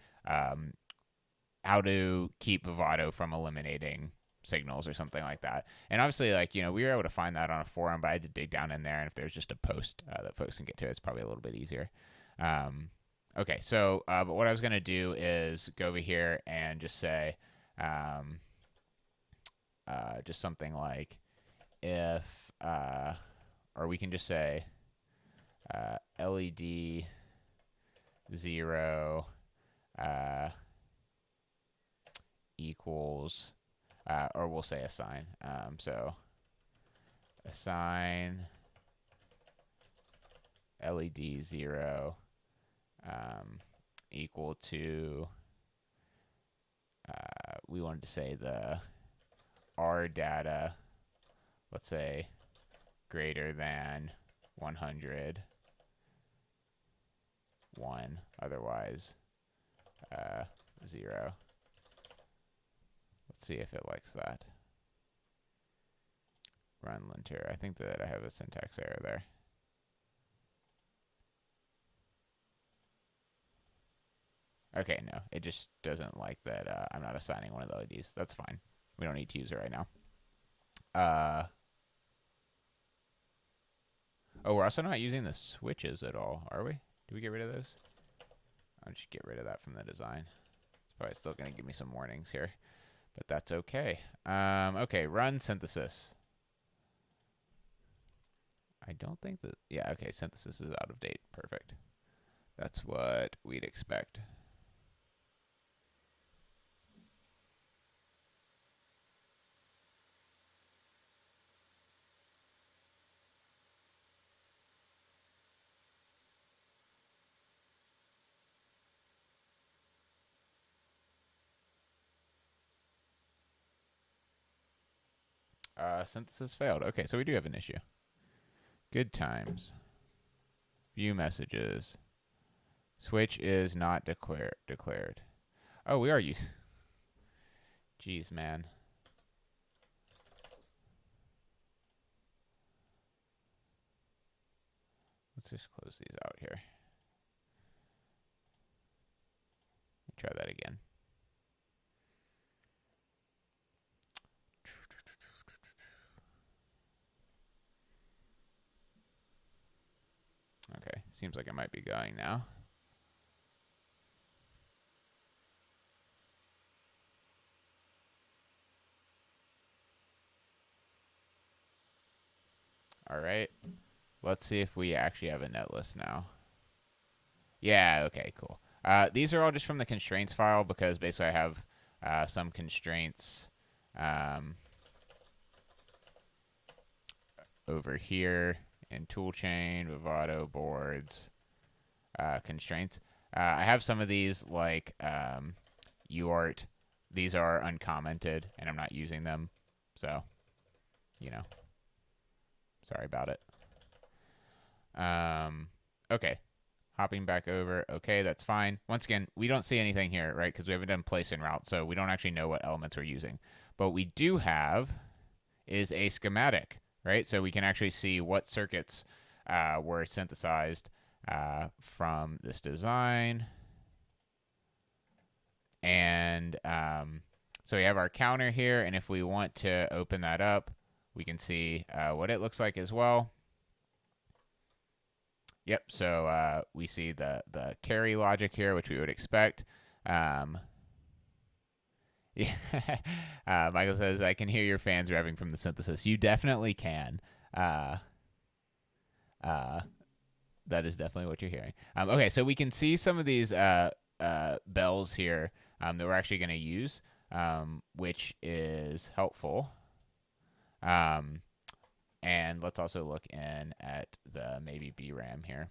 Speaker 1: how to keep Vivado from eliminating signals or something like that. And obviously, like, you know, we were able to find that on a forum, but I had to dig down in there. And if there's just a post that folks can get to, it's probably a little bit easier. Okay, so but what I was going to do is go over here and just say just something like if, or we can just say LED 0 equals, or we'll say assign. So assign LED 0 equal to, we wanted to say the R data, let's say greater than 100, 1, otherwise 0. Let's see if it likes that. Run linter. I think that I have a syntax error there. Okay, no, it just doesn't like that I'm not assigning one of the LEDs. That's fine. We don't need to use it right now. Oh, we're also not using the switches at all, are we? Do we get rid of those? I'll just get rid of that from the design. It's probably still going to give me some warnings here, but that's okay. Okay, run synthesis. I don't think that, yeah, okay, synthesis is out of date. Perfect. That's what we'd expect. Synthesis failed. Okay, so we do have an issue. Good times. View messages. Switch is not declared. Oh, we are using. Jeez, man. Let's just close these out here. Let me try that again. Okay, seems like it might be going now. All right, let's see if we actually have a netlist now. Yeah, okay, cool. These are all just from the constraints file because basically I have some constraints over here in toolchain, Vivado boards, constraints. I have some of these like UART. These are uncommented, and I'm not using them, so sorry about it. Okay, hopping back over. Okay, that's fine. Once again, we don't see anything here, right? Because we haven't done place and route, so we don't actually know what elements we're using. But we do have is a schematic, right? So we can actually see what circuits were synthesized from this design. And so we have our counter here, and if we want to open that up, we can see what it looks like as well. Yep, so we see the carry logic here, which we would expect. Yeah. Michael says, I can hear your fans revving from the synthesis. You definitely can. That is definitely what you're hearing. Okay, so we can see some of these bells here that we're actually going to use, which is helpful. And let's also look in at the maybe BRAM here.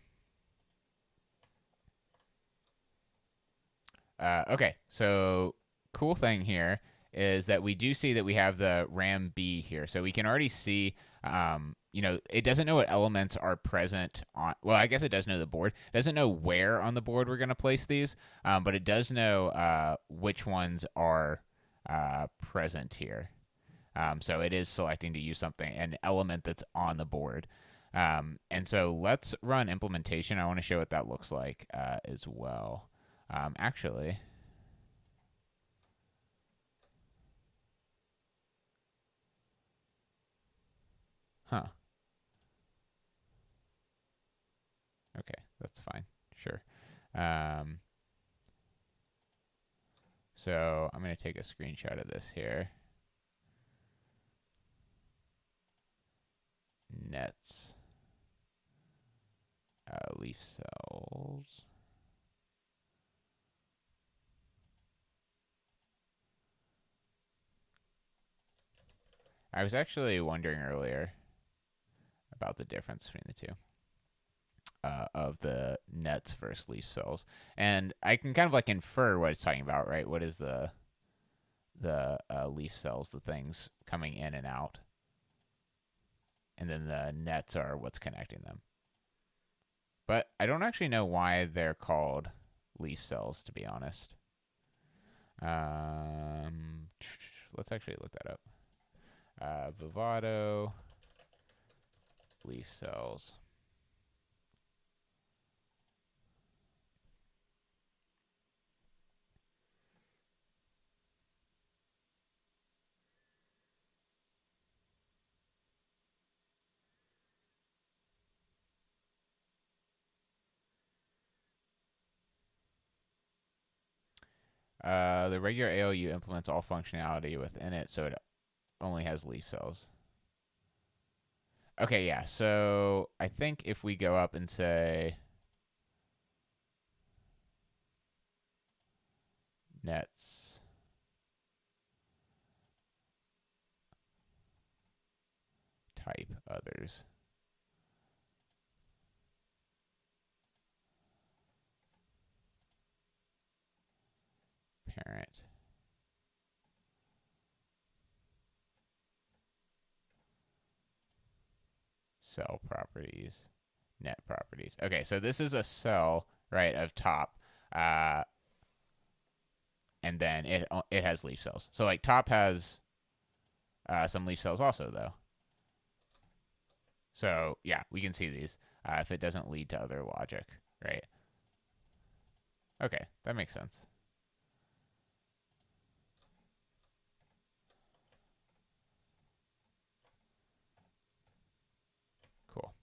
Speaker 1: Okay, so cool thing here is that we do see that we have the RAM B here. So we can already see, it doesn't know what elements are present on, well, I guess it does know the board. It doesn't know where on the board we're going to place these, but it does know which ones are present here. So it is selecting to use something, an element that's on the board. And so let's run implementation. I want to show what that looks like as well. Actually, huh. Okay, that's fine. Sure. So I'm going to take a screenshot of this here. Nets. Leaf cells. I was actually wondering earlier about the difference between the two. Of the nets versus leaf cells, and I can kind of like infer what it's talking about, right? What is the leaf cells, the things coming in and out, and then the nets are what's connecting them. But I don't actually know why they're called leaf cells, to be honest. Let's actually look that up. Vivado leaf cells. The regular ALU implements all functionality within it, so it only has leaf cells. Okay, yeah, so I think if we go up and say nets type others. Parent. Cell properties. Net properties. Okay, so this is a cell, right, of top. And then it has leaf cells. So like top has some leaf cells also though. So yeah, we can see these if it doesn't lead to other logic, right? Okay, that makes sense. Cool.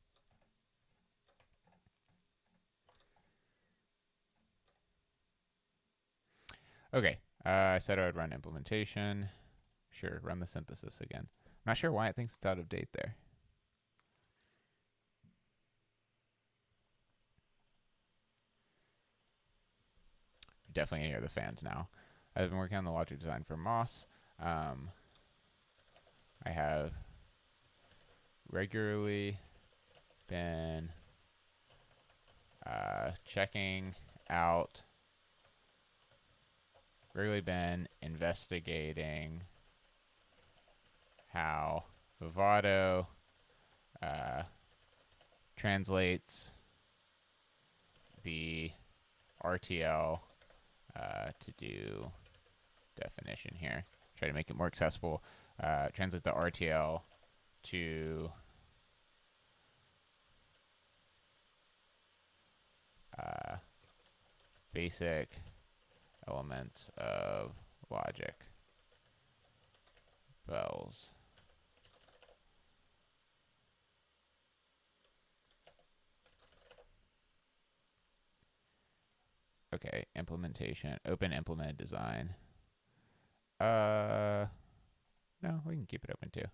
Speaker 1: Okay, I said I would run implementation. Sure, run the synthesis again. I'm not sure why it thinks it's out of date there. Definitely hear the fans now. I've been working on the logic design for Moss. I have regularly been checking out, regularly been investigating how Vivado translates the RTL to do definition here. Try to make it more accessible. Translate the RTL to basic elements of logic. Bells. Okay, implementation. Open implemented design. No, we can keep it open too.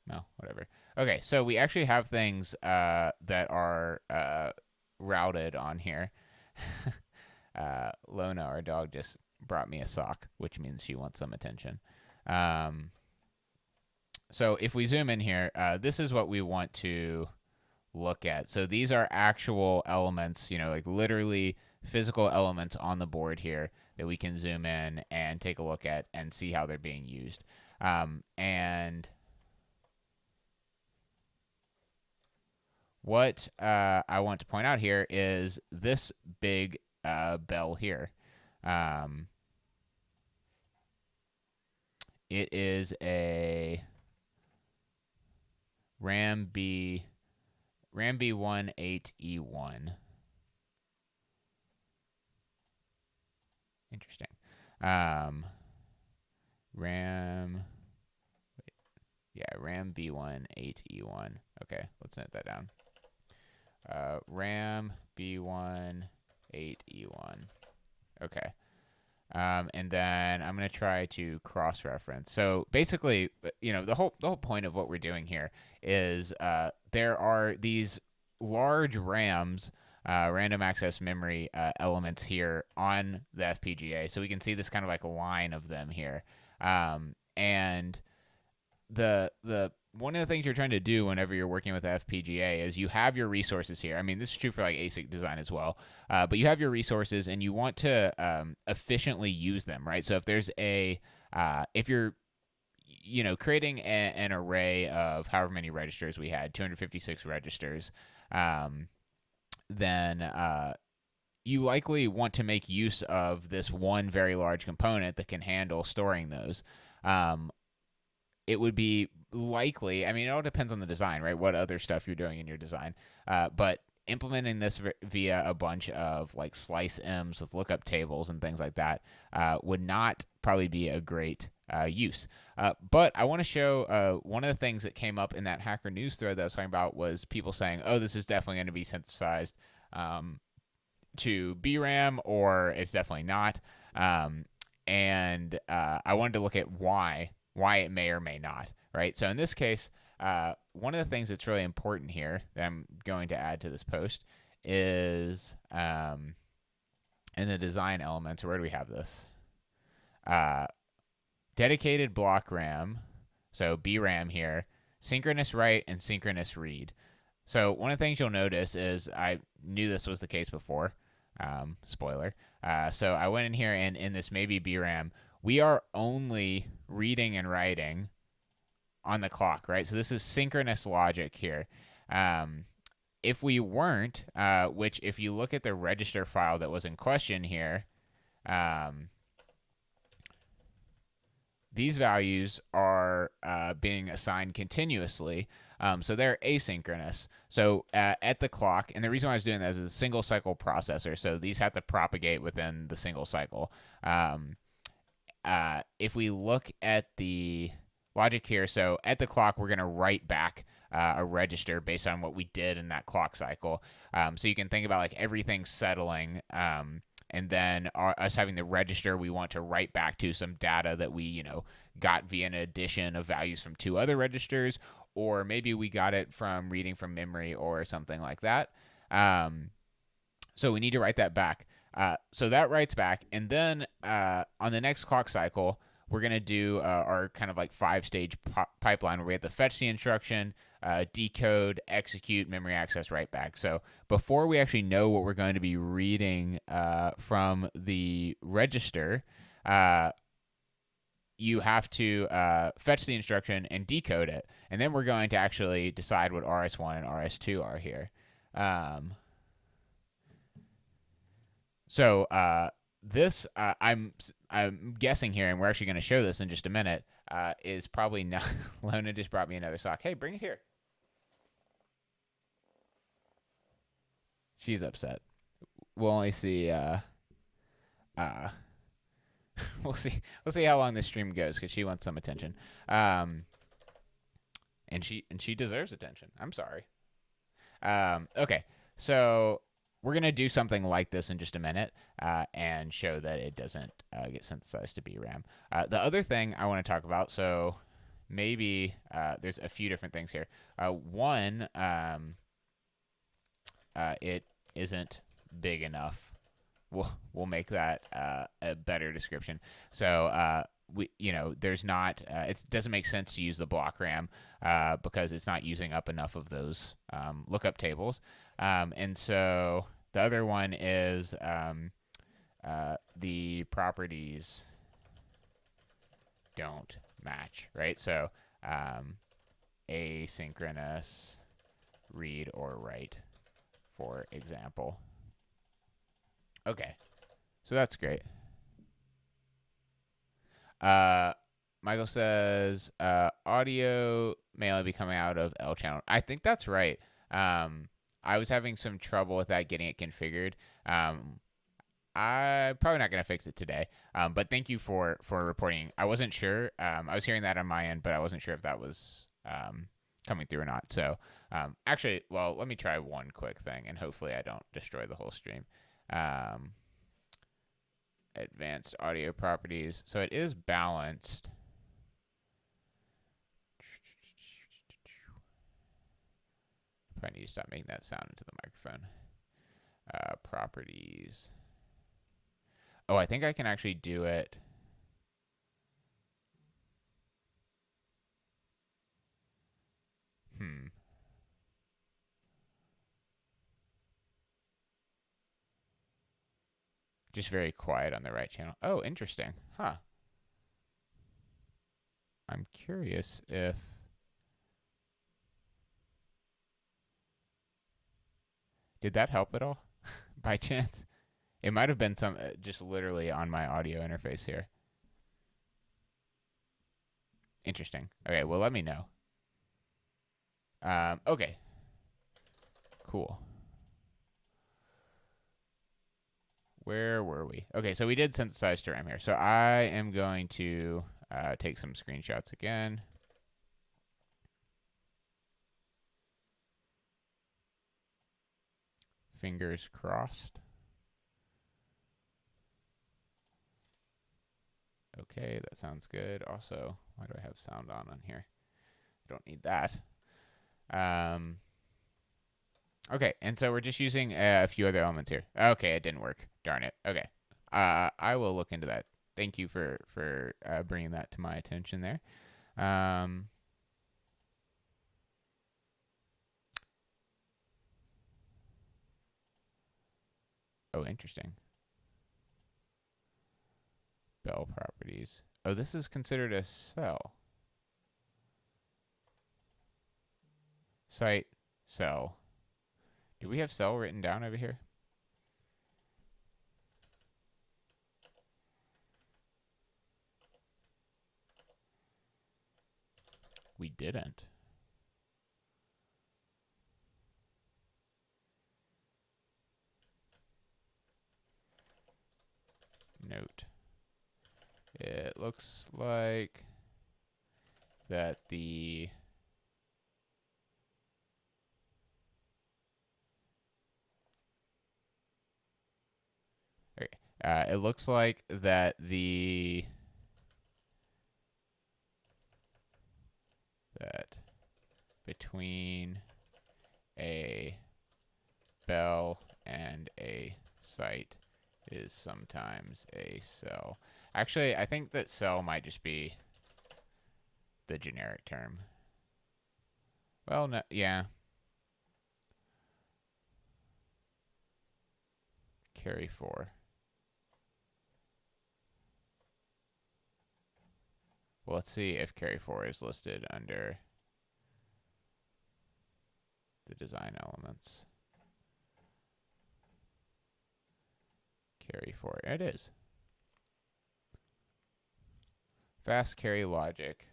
Speaker 1: No, whatever. Okay, so we actually have things that are routed on here. Lona, our dog, just brought me a sock, which means she wants some attention. So if we zoom in here, this is what we want to look at. So these are actual elements, like literally physical elements on the board here that we can zoom in and take a look at and see how they're being used. And what I want to point out here is this big bell here. It is a RAM B1 8E1. Interesting. RAM B1 8E1. Okay, let's note that down. RAM B1 8E1. Okay. And then I'm going to try to cross-reference. So basically, the whole point of what we're doing here is there are these large RAMs, random access memory elements here on the FPGA. So we can see this kind of like a line of them here. And the one of the things you're trying to do whenever you're working with FPGA is you have your resources here. I mean, this is true for like ASIC design as well, but you have your resources and you want to efficiently use them, right? So if there's if you're creating an array of however many registers we had, 256 registers, then you likely want to make use of this one very large component that can handle storing those. It would be likely, I mean, it all depends on the design, right? What other stuff you're doing in your design. But implementing this via a bunch of like slice M's with lookup tables and things like that would not probably be a great use. But I want to show one of the things that came up in that Hacker News thread that I was talking about was people saying, oh, this is definitely going to be synthesized to BRAM, or it's definitely not. And I wanted to look at why it may or may not, right? So in this case, one of the things that's really important here that I'm going to add to this post is in the design elements. Where do we have this? Dedicated block RAM, so BRAM here, synchronous write and synchronous read. So one of the things you'll notice is I knew this was the case before. Spoiler. So I went in here and in this maybe BRAM, we are only reading and writing on the clock, right? So this is synchronous logic here. If we weren't, which if you look at the register file that was in question here, these values are being assigned continuously. So they're asynchronous. So at the clock, and the reason why I was doing that is a single cycle processor. So these have to propagate within the single cycle. If we look at the logic here, so at the clock, we're going to write back a register based on what we did in that clock cycle. So you can think about like everything settling, and then us having the register we want to write back to some data that we, got via an addition of values from two other registers, or maybe we got it from reading from memory or something like that. So we need to write that back. So that writes back, and then on the next clock cycle, we're going to do our kind of like 5-stage pipeline where we have to fetch the instruction, decode, execute, memory access, write back. So before we actually know what we're going to be reading from the register, you have to fetch the instruction and decode it. And then we're going to actually decide what RS1 and RS2 are here. So this, I'm guessing here, and we're actually going to show this in just a minute, is probably not. Lona just brought me another sock. Hey, bring it here. She's upset. We'll only see. We'll see. We'll see how long this stream goes because she wants some attention. And she deserves attention. I'm sorry. Okay, so we're gonna do something like this in just a minute and show that it doesn't get synthesized to BRAM. The other thing I want to talk about, so maybe there's a few different things here. One, it isn't big enough. We'll make that a better description. So there's not. It doesn't make sense to use the block RAM because it's not using up enough of those lookup tables. And so the other one is the properties don't match, right? So asynchronous read or write, for example. Okay, so that's great. Michael says audio may only be coming out of L channel. I think that's right. I was having some trouble with that, getting it configured. I'm probably not going to fix it today, but thank you for reporting. I wasn't sure. I was hearing that on my end, but I wasn't sure if that was coming through or not. So actually, well, let me try one quick thing, and hopefully I don't destroy the whole stream. Advanced audio properties. So it is balanced. Probably need to stop making that sound into the microphone. Properties. Oh, I think I can actually do it. Just very quiet on the right channel. Oh, interesting. Huh. I'm curious if... Did that help at all? By chance? It might have been some just literally on my audio interface here. Interesting. Okay, well, let me know. Okay. Cool. Where were we? Okay, so we did synthesize to RAM here. So I am going to take some screenshots again. Fingers crossed. Okay, that sounds good. Also, why do I have sound on here? I don't need that. Okay, and so we're just using a few other elements here. Okay, it didn't work. Darn it. Okay. I will look into that. Thank you for bringing that to my attention there. Oh, interesting. Bell properties. Oh, this is considered a cell. Site, cell. Do we have cell written down over here? We didn't. Note. It looks like that the it looks like that between a bell and a site is sometimes a cell. Actually, I think that cell might just be the generic term. Well, no, yeah. Carry 4. Well, let's see if carry 4 is listed under the design elements. Carry 4. It is. Fast carry logic.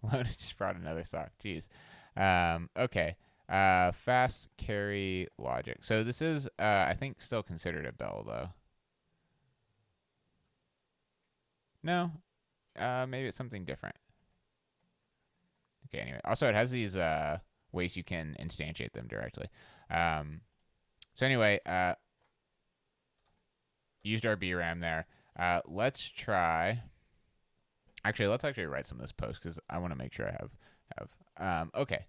Speaker 1: Loaded just brought another sock. Jeez. Okay. Fast carry logic. So this is, I think, still considered a bell, though. No. Maybe it's something different. Okay, anyway. Also, it has these ways you can instantiate them directly. So anyway, used our BRAM there. Let's try. Actually, let's actually write some of this post because I want to make sure I have. Okay.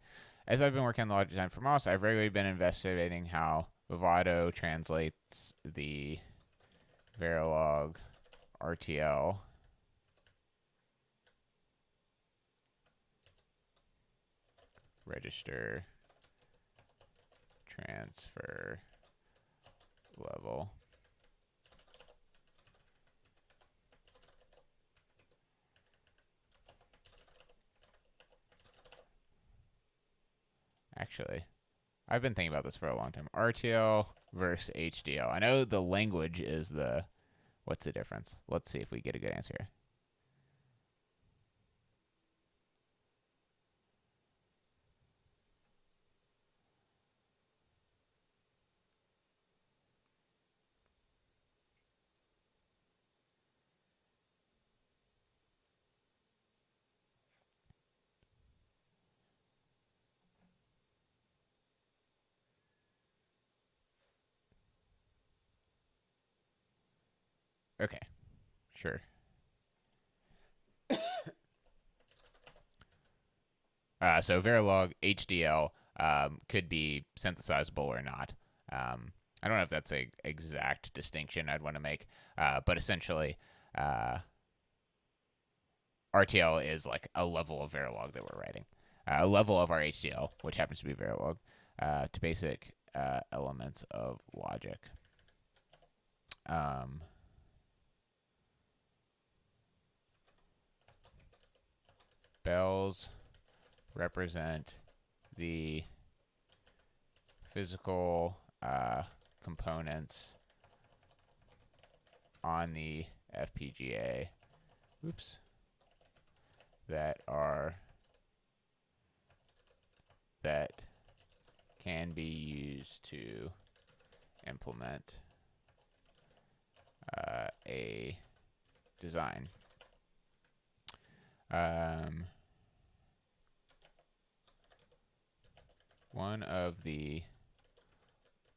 Speaker 1: As I've been working on the logic design for MOS, I've regularly been investigating how Vivado translates the Verilog RTL register transfer level. Actually, I've been thinking about this for a long time. RTL versus HDL. I know the language is the, what's the difference? Let's see if we get a good answer here. Okay, sure. So Verilog HDL could be synthesizable or not. I don't know if that's a exact distinction I'd want to make, but essentially, RTL is like a level of Verilog that we're writing, a level of our HDL, which happens to be Verilog, to basic elements of logic. Bells represent the physical components on the FPGA. Oops. That can be used to implement a design. One of the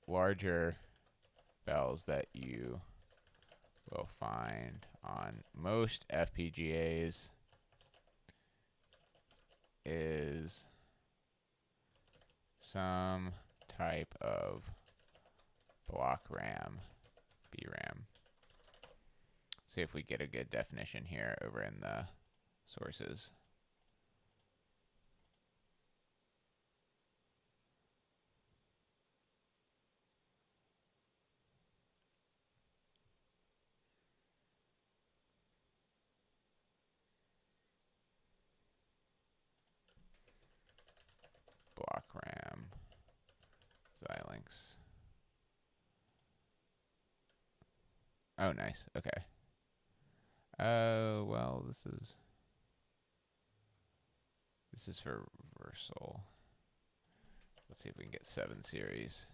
Speaker 1: larger bells that you will find on most FPGAs is some type of block RAM, BRAM. See if we get a good definition here over in the sources. Block RAM, Xilinx. Oh, nice. Okay. Oh, well, this is for reversal. Let's see if we can get 7 series.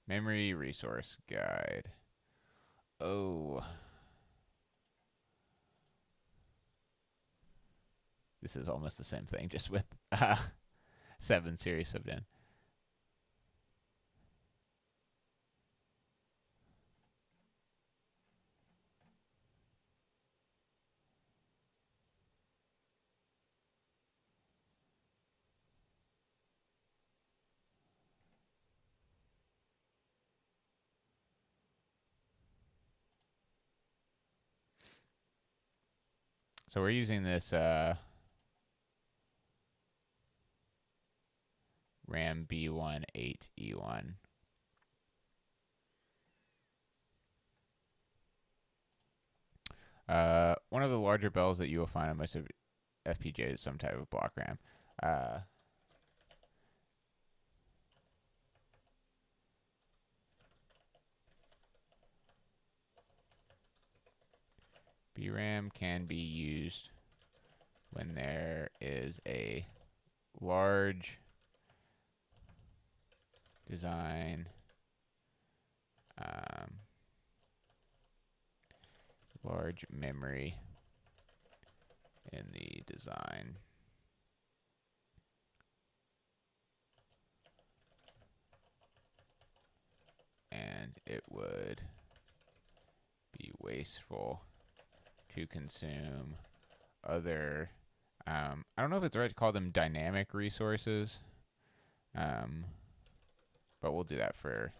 Speaker 1: Memory resource guide. Oh. This is almost the same thing, just with 7 series subbed in. So we're using this RAM B1 8E1. One of the larger bells that you will find on most of FPGA is some type of block RAM. BRAM can be used when there is a large design large memory in the design. And it would be wasteful to consume other, I don't know if it's right to call them dynamic resources, but we'll do that for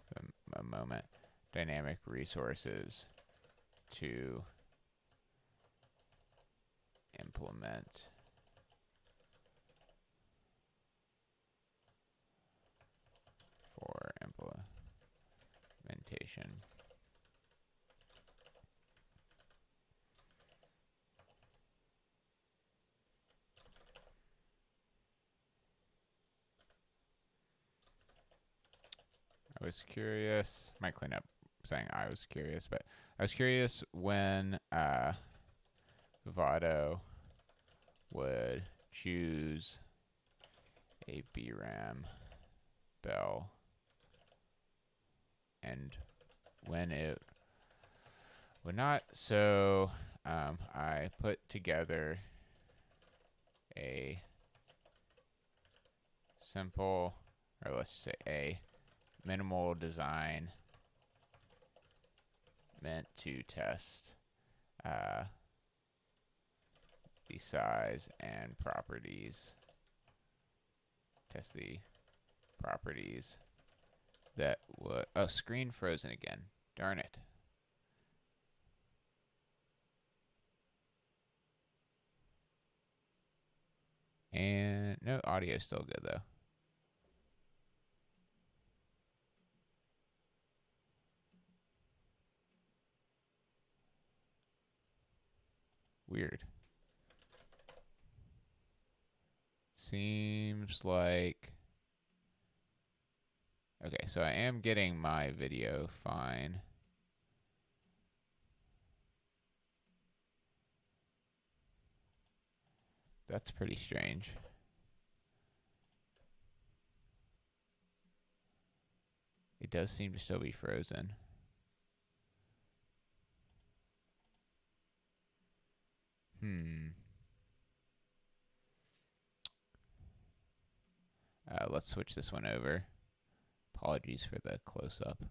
Speaker 1: a moment. Dynamic resources to implement for implementation. I was curious, might clean up saying I was curious, but I was curious when Vivado would choose a BRAM bell and when it would not. So I put together a simple, or let's just say a minimal design meant to test the size and properties. Test the properties that would. Oh, screen frozen again. Darn it. And no, audio is still good though. Weird. Seems like. Okay, so I am getting my video fine. That's pretty strange. It does seem to still be frozen. Let's switch this one over. Apologies for the close-up.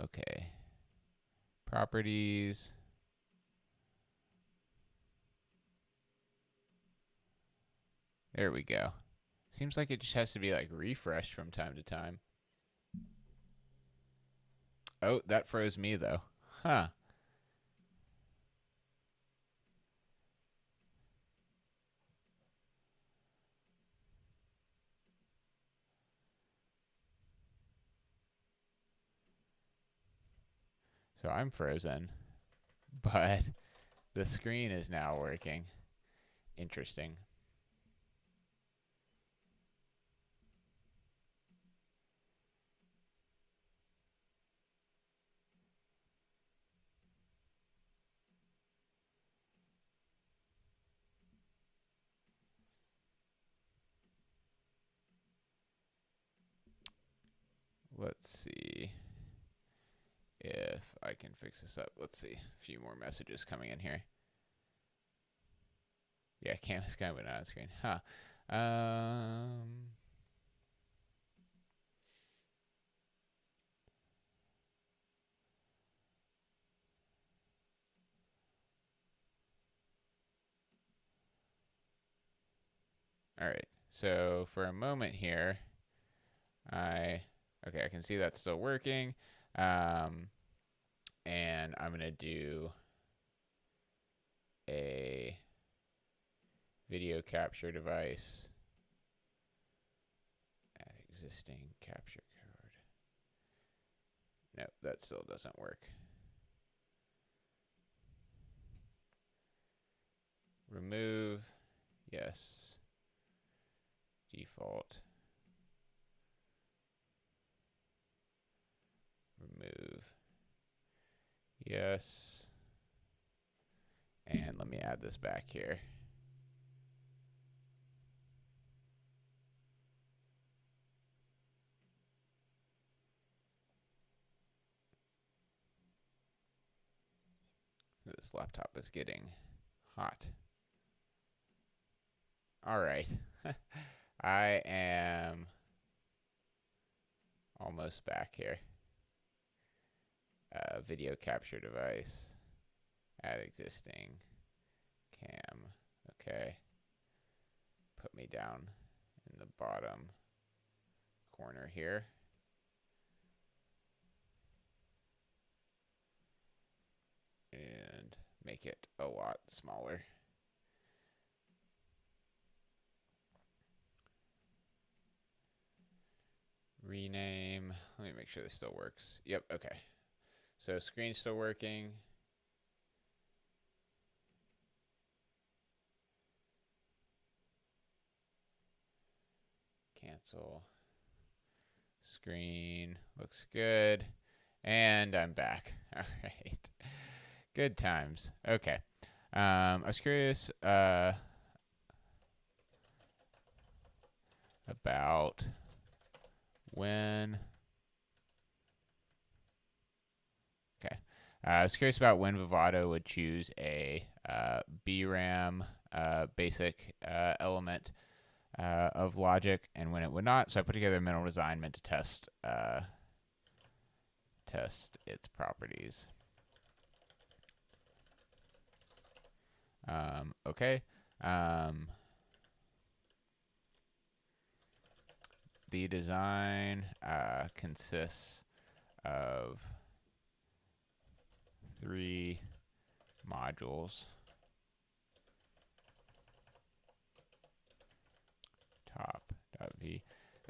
Speaker 1: Okay. Properties. There we go. Seems like it just has to be like refreshed from time to time. Oh, that froze me though. Huh. So I'm frozen, but the screen is now working. Interesting. Let's see if I can fix this up. Let's see. A few more messages coming in here. Yeah, Cam is kind of not on screen. Huh. All right. So for a moment here, I can see that's still working. And I'm going to do a video capture device. Add existing capture card. No, that still doesn't work. Remove. Yes. Default. Remove. Yes. And let me add this back here. This laptop is getting hot. All right. I am almost back here. Video capture device. Add existing. Cam. Okay. Put me down in the bottom corner here. And make it a lot smaller. Rename. Let me make sure this still works. Yep, okay. So screen's still working. Cancel. Screen looks good. And I'm back. All right. Good times. Okay. I was curious about when. Okay. I was curious about when Vivado would choose a BRAM basic element of logic and when it would not. So I put together a minimal design meant to test its properties. Okay. The design consists of 3 modules. Top.v.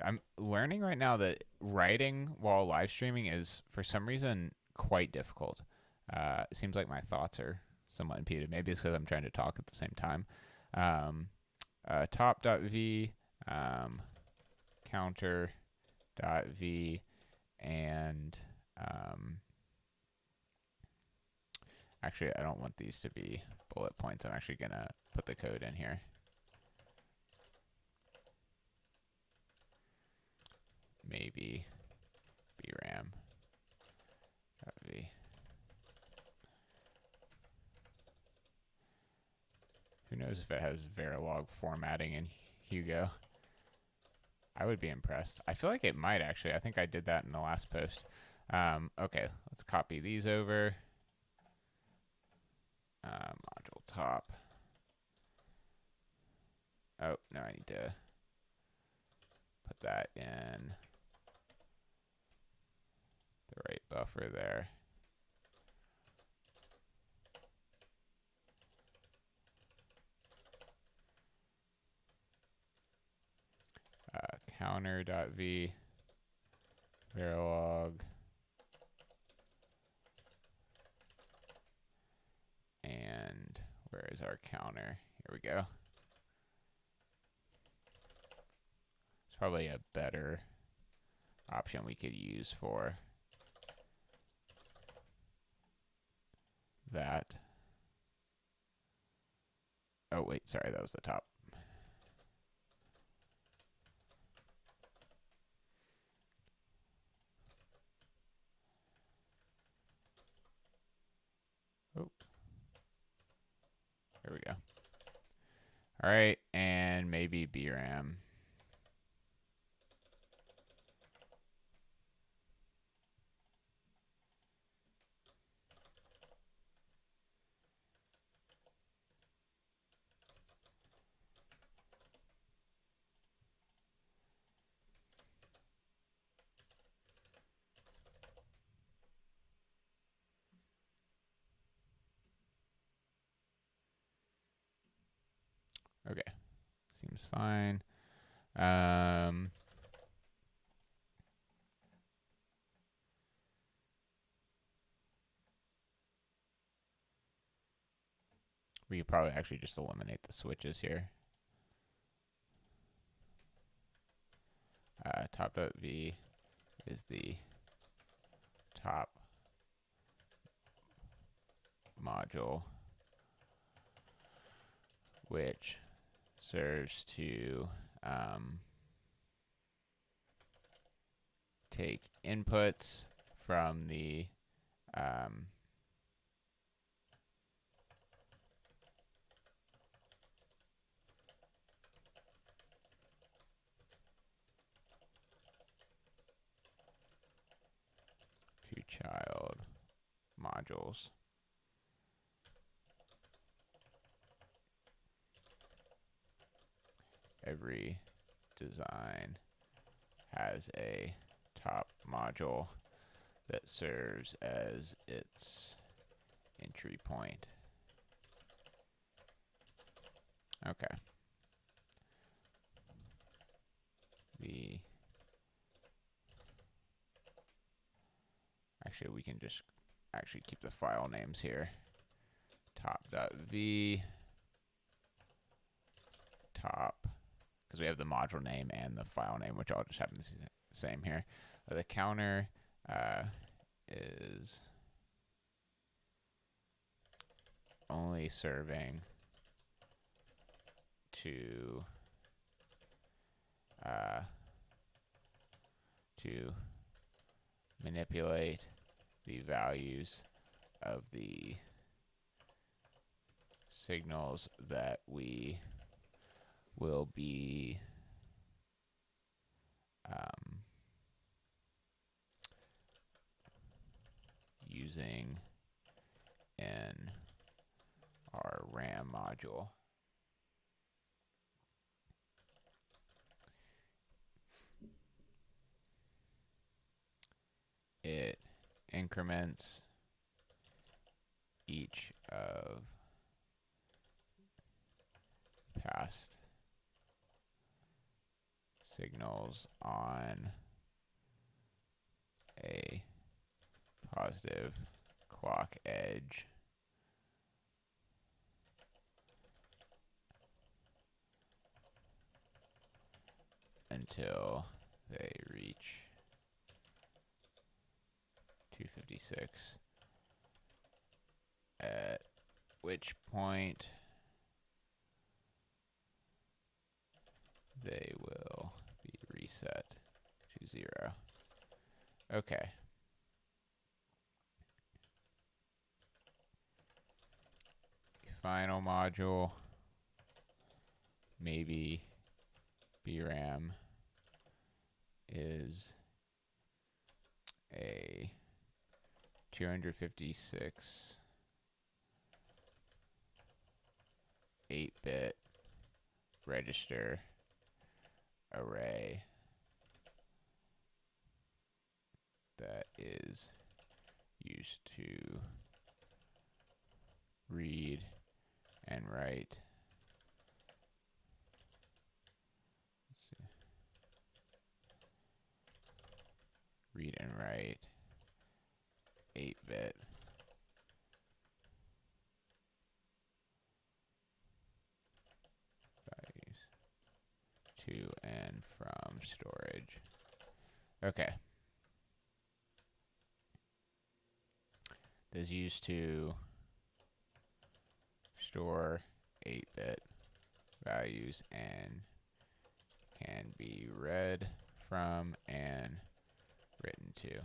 Speaker 1: I'm learning right now that writing while live streaming is, for some reason, quite difficult. It seems like my thoughts are somewhat impeded. Maybe it's because I'm trying to talk at the same time. Top.v, counter.v, and actually, I don't want these to be bullet points. I'm actually going to put the code in here. Maybe BRAM.v. Who knows if it has Verilog formatting in Hugo? I would be impressed. I feel like it might actually. I think I did that in the last post. Okay, let's copy these over. Module top. Oh, no, I need to put that in the right buffer there. Counter.v, Verilog, and where is our counter? Here we go. It's probably a better option we could use for that. Oh, wait, sorry, that was the top. Oh. Here we go. All right, and maybe BRAM. Okay, seems fine. We could probably actually just eliminate the switches here. Top.v is the top module, which serves to take inputs from the two child modules. Every design has a top module that serves as its entry point. Okay. Actually, we can just actually keep the file names here. Top.v, top, because we have the module name and the file name, which all just happen to be the same here. The counter is only serving to manipulate the values of the signals that we will be using in our RAM module. It increments each of past signals on a positive clock edge until they reach 256, at which point they will be reset to 0. Okay. Final module, maybe BRAM, is a 256 8-bit register array that is used to read and write. Let's see. Read and write 8-bit values to and from storage. Okay. This is used to store 8-bit values and can be read from and written to.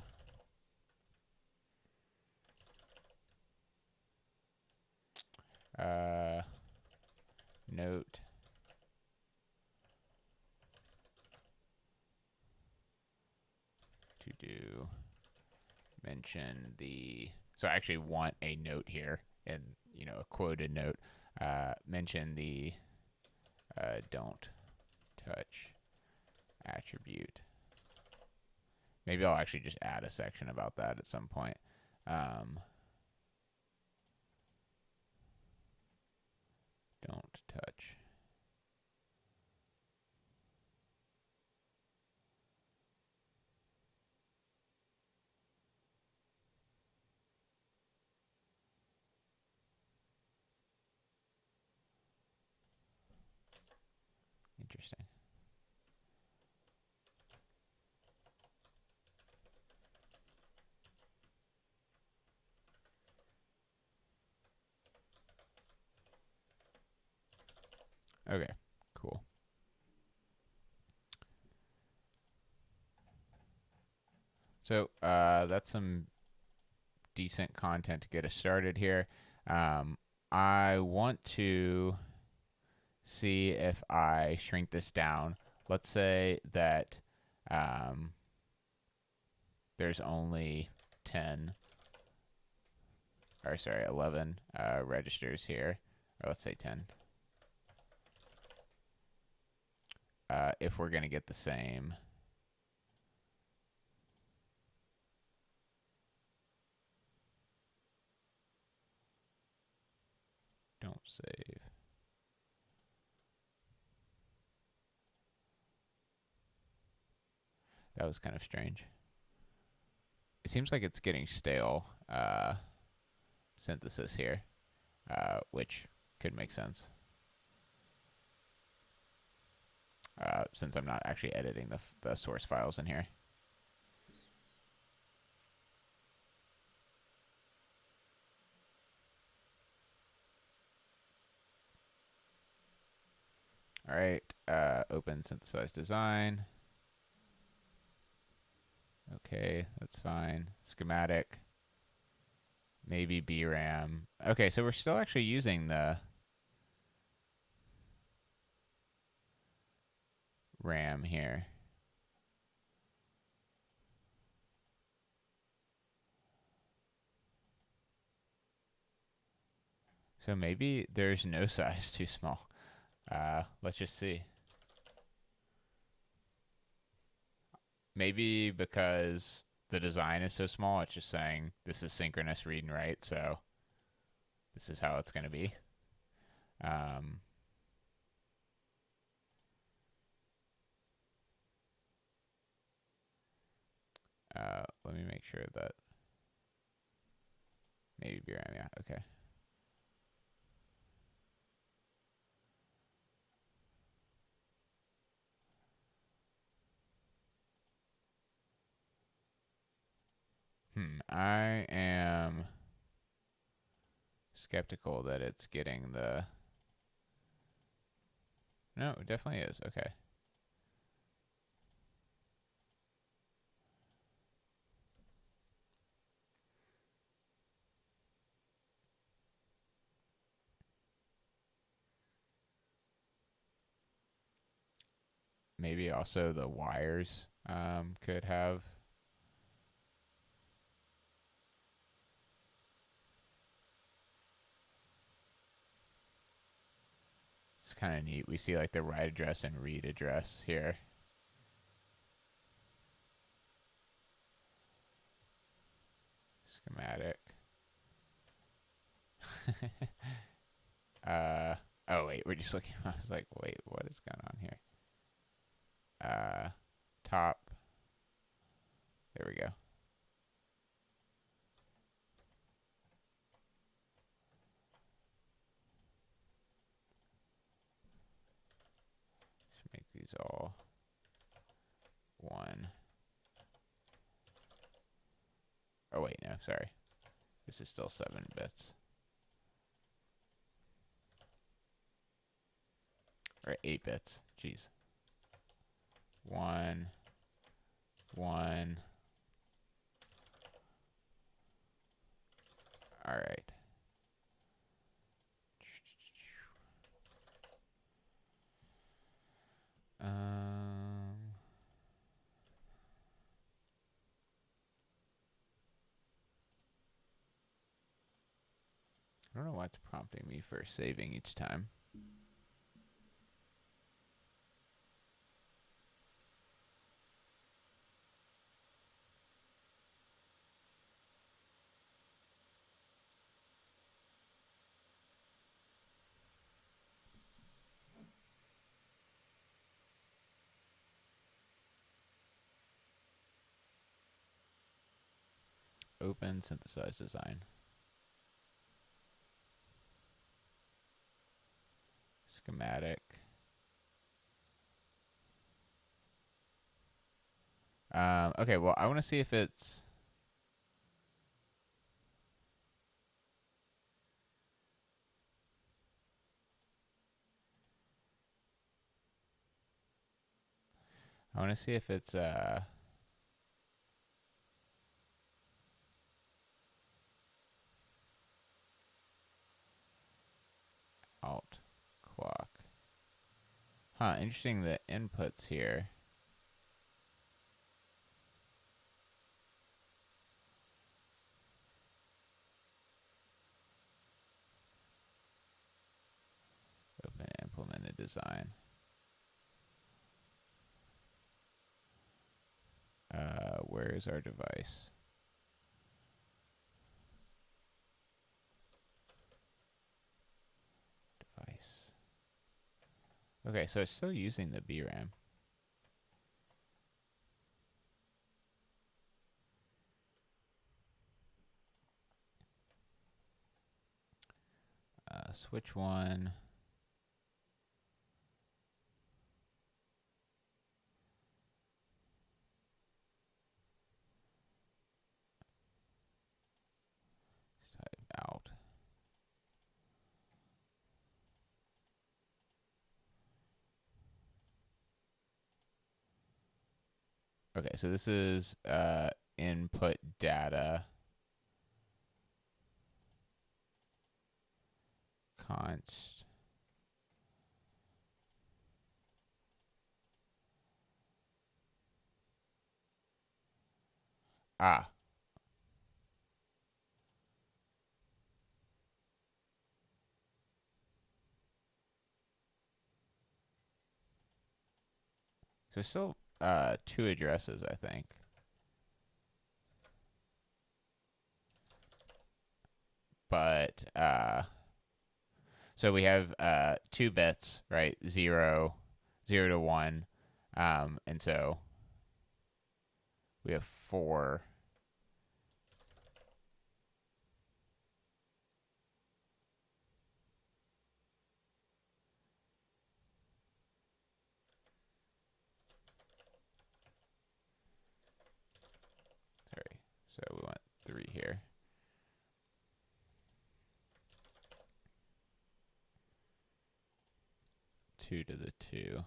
Speaker 1: Note to do mention the, so I actually want a note here, and a quoted note. Mention the don't touch attribute. Maybe I'll actually just add a section about that at some point. Don't touch Interesting. Okay, cool. So that's some decent content to get us started here. I want to see if I shrink this down. Let's say that there's only 10, or sorry, 11 registers here, or let's say 10. If we're going to get the same. Don't save. That was kind of strange. It seems like it's getting stale synthesis here, which could make sense. Since I'm not actually editing the source files in here. All right, open synthesize design. Okay, that's fine. Schematic. Maybe BRAM. Okay, so we're still actually using the RAM here. So maybe there's no size too small. Let's just see. Maybe because the design is so small, it's just saying this is synchronous read and write, so this is how it's going to be. Let me make sure that maybe VRAM, yeah, okay. I am skeptical that it's getting the... No, it definitely is, okay. Maybe also the wires could have... It's kind of neat. We see like the write address and read address here. Schematic. Oh wait, we're just looking. I was like, wait, what is going on here? Top. There we go. Just make these all one. Oh wait, no, sorry. This is still 7 bits. Or 8 bits. Jeez. 1, 1. All right. I don't know why it's prompting me for saving each time. Open synthesize design. Schematic. Okay, well, I want to see if it's... I want to see if it's alt clock. Huh, interesting the inputs here. Open implemented design. Where is our device? Device. Okay, so it's still using the BRAM. Switch one. Type out. Okay, so this is input data const. Ah, so still two addresses, I think. But so we have 2 bits, right? 0 to 1, and so we have 4. Sorry, so we want 3 here. Two to the 2.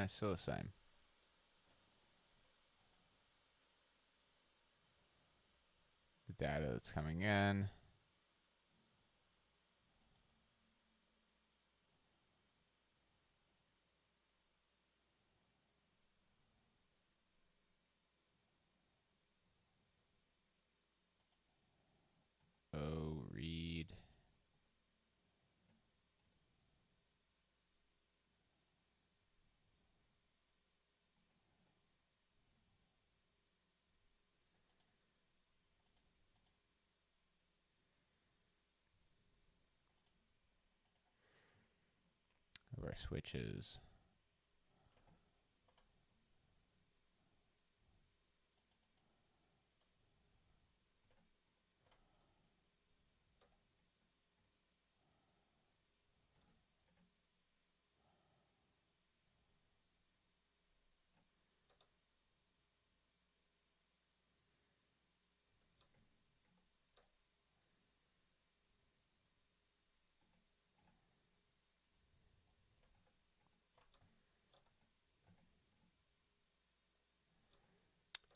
Speaker 1: Still the same. The data that's coming in. Oh, read. Of our switches.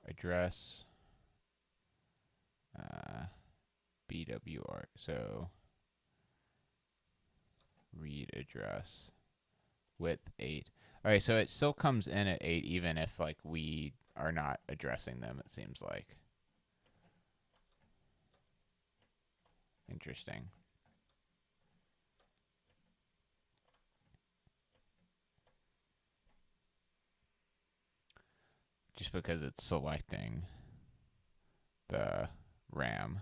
Speaker 1: Address. BWR. So read address width 8. All right, so it still comes in at 8 even if like we are not addressing them, it seems like. Interesting. Just because it's selecting the RAM.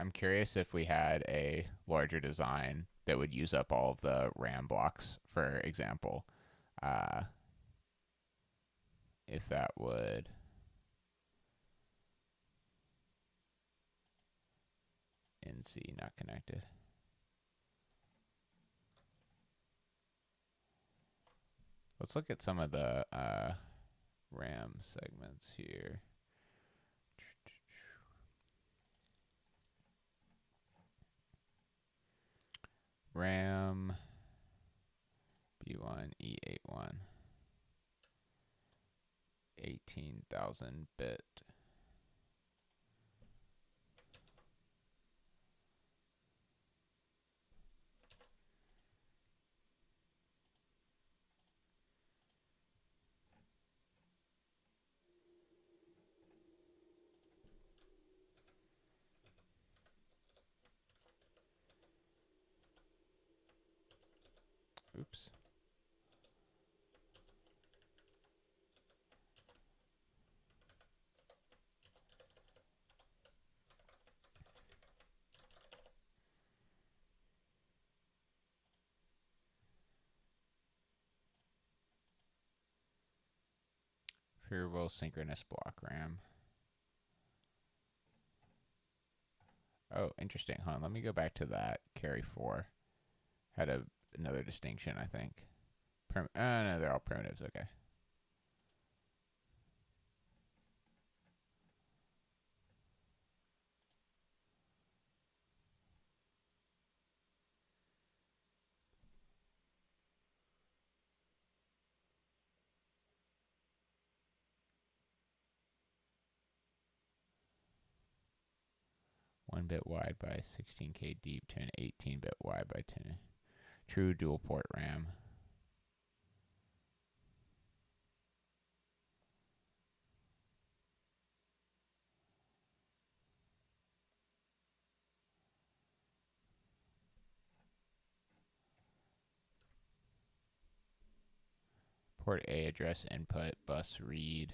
Speaker 1: I'm curious if we had a larger design that would use up all of the RAM blocks, for example, uh, if that would. NC not connected. Let's look at some of the RAM segments here. RAM B1 E81 18,000 bit. Oops. Variable synchronous block RAM. Oh, interesting. Hold on, let me go back to that. Carry 4 had another distinction, I think. No, they're all primitives. Okay. One bit wide by 16K deep to an 18-bit wide by 10. True dual port RAM. Port A address input bus read.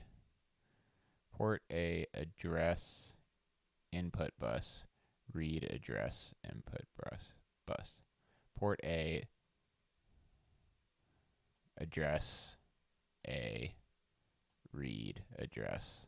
Speaker 1: Port A address input bus read address input bus. Port A address A read address.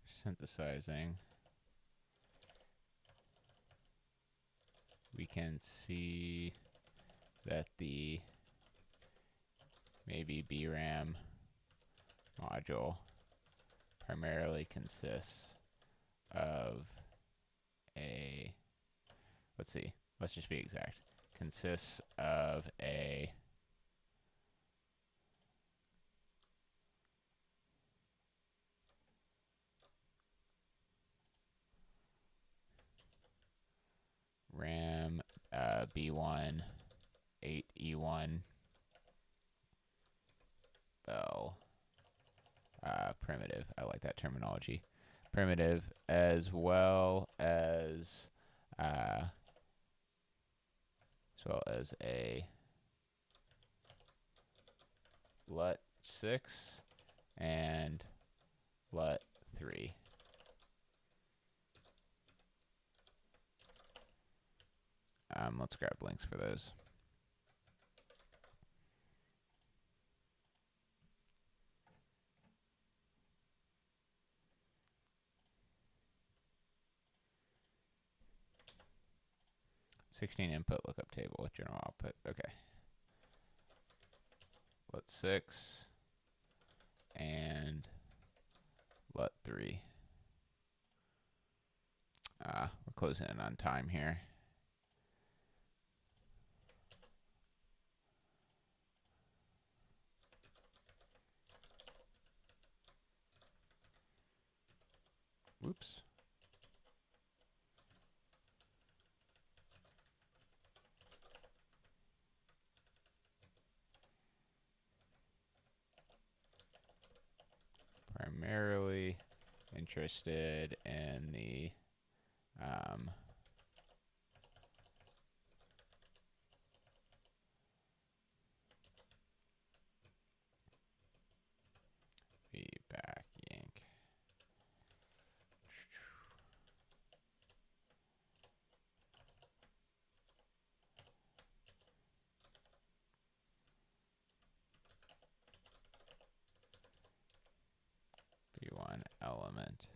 Speaker 1: Synthesizing. We can see that the maybe BRAM module primarily consists of a, let's see, let's just be exact, consists of a RAM B1 8E1 Bell primitive. I like that terminology. Primitive, as well as a LUT 6 and LUT 3. Let's grab links for those. (16) input lookup table with general output. Okay. LUT 6 and LUT 3. We're closing in on time here. Whoops. Primarily interested in the feedback yank. B1 element,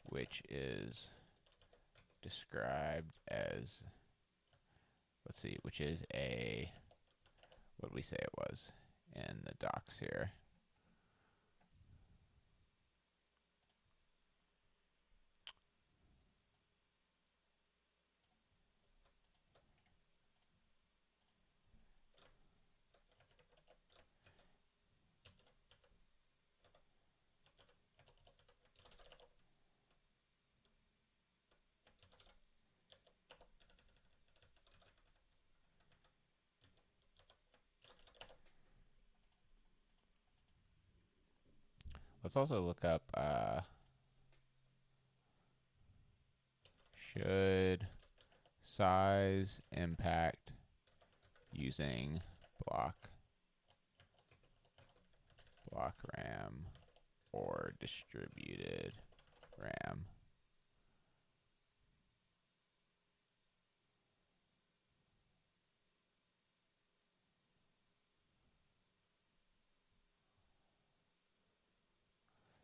Speaker 1: which is described as, let's see, which is a, what did we say it was in the docs here? Let's also look up should size impact using block RAM or distributed RAM.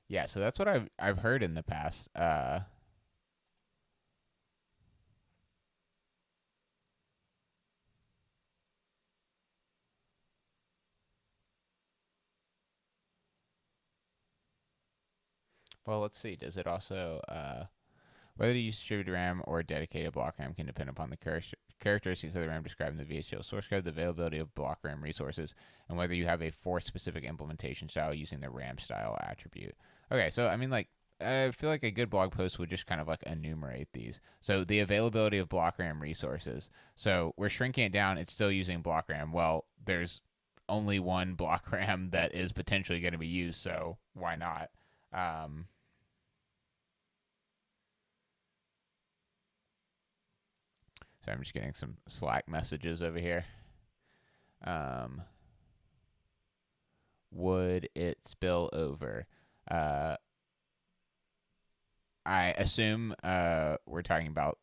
Speaker 1: Yeah, so that's what I've heard in the past. Well, let's see. Does it also whether to use distributed RAM or dedicated block RAM can depend upon the characteristics of the RAM described in the VHDL source code, the availability of block RAM resources, and whether you have a force-specific implementation style using the RAM style attribute. Okay, so I mean, like, I feel like a good blog post would just kind of like enumerate these. So the availability of block RAM resources. So we're shrinking it down. It's still using block RAM. Well, there's only one block RAM that is potentially going to be used, so why not? So I'm just getting some Slack messages over here. Would it spill over? I assume we're talking about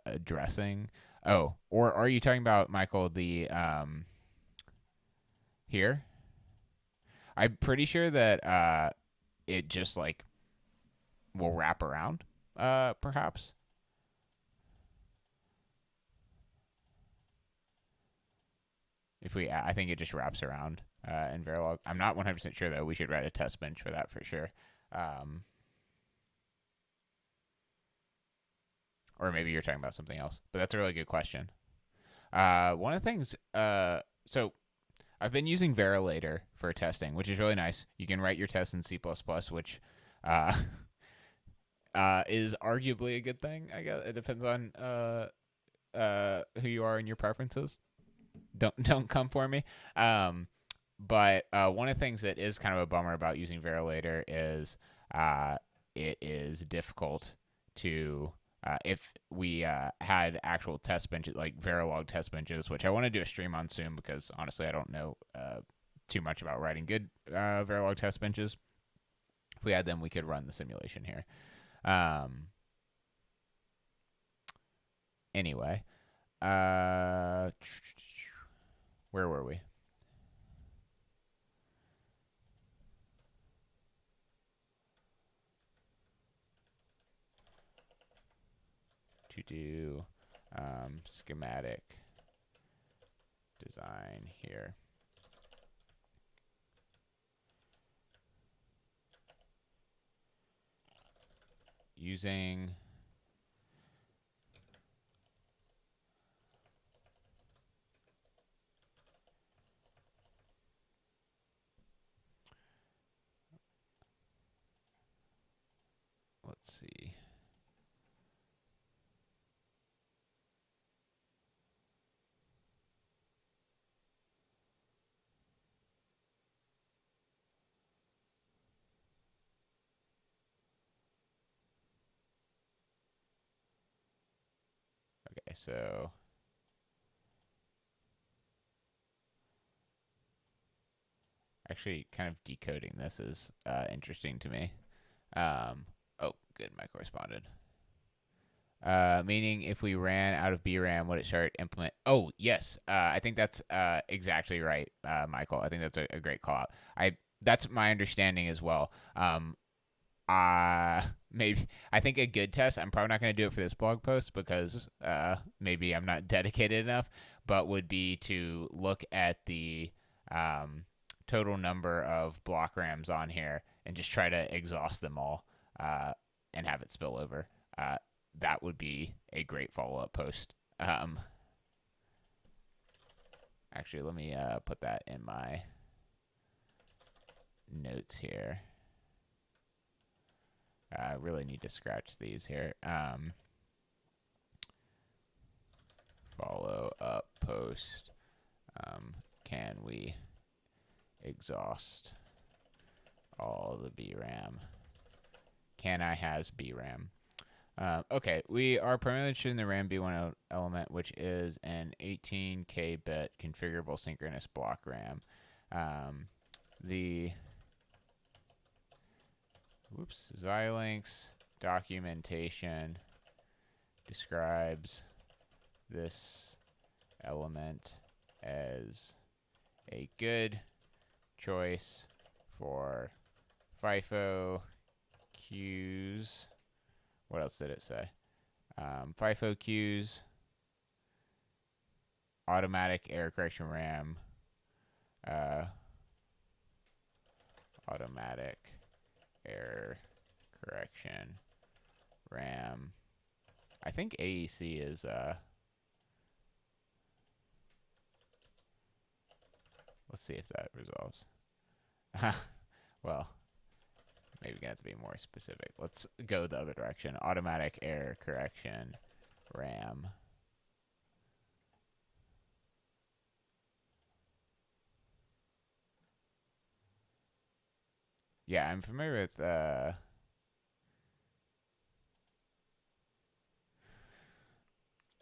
Speaker 1: addressing. Oh, or are you talking about, Michael, the here? I'm pretty sure that it just like will wrap around, perhaps. If we, I think it just wraps around in Verilog. I'm not 100% sure though. We should write a test bench for that for sure. Or maybe you're talking about something else, but that's a really good question. One of the things, so I've been using Verilator for testing, which is really nice. You can write your tests in C++, which is arguably a good thing. I guess it depends on who you are and your preferences. Don't come for me. But one of the things that is kind of a bummer about using Verilator is it is difficult to if we had actual test benches like Verilog test benches, which I want to do a stream on soon because honestly I don't know too much about writing good Verilog test benches. If we had them, we could run the simulation here. Anyway, where were we? To do schematic design here. Using let's see. Okay, so actually kind of decoding this is interesting to me. Oh, good, Michael responded. Meaning if we ran out of BRAM, would it start implement? Oh, yes. I think that's exactly right, Michael. I think that's a great call out. That's my understanding as well. Maybe I think a good test. I'm probably not going to do it for this blog post because maybe I'm not dedicated enough. But would be to look at the total number of block RAMs on here and just try to exhaust them all and have it spill over. That would be a great follow-up post. Actually, let me put that in my notes here. I really need to scratch these here. Follow-up post. Can we exhaust all the BRAM? Can I has BRAM? Okay, we are primarily interested in the RAM B1 element, which is an 18K bit configurable synchronous block RAM. The Xilinx documentation describes this element as a good choice for FIFO queues. What else did it say? FIFO queues, automatic error correction RAM, automatic error correction RAM. I think AEC is let's see if that resolves. Well, maybe gonna have to be more specific. Let's go the other direction. Automatic error correction RAM. Yeah, I'm familiar with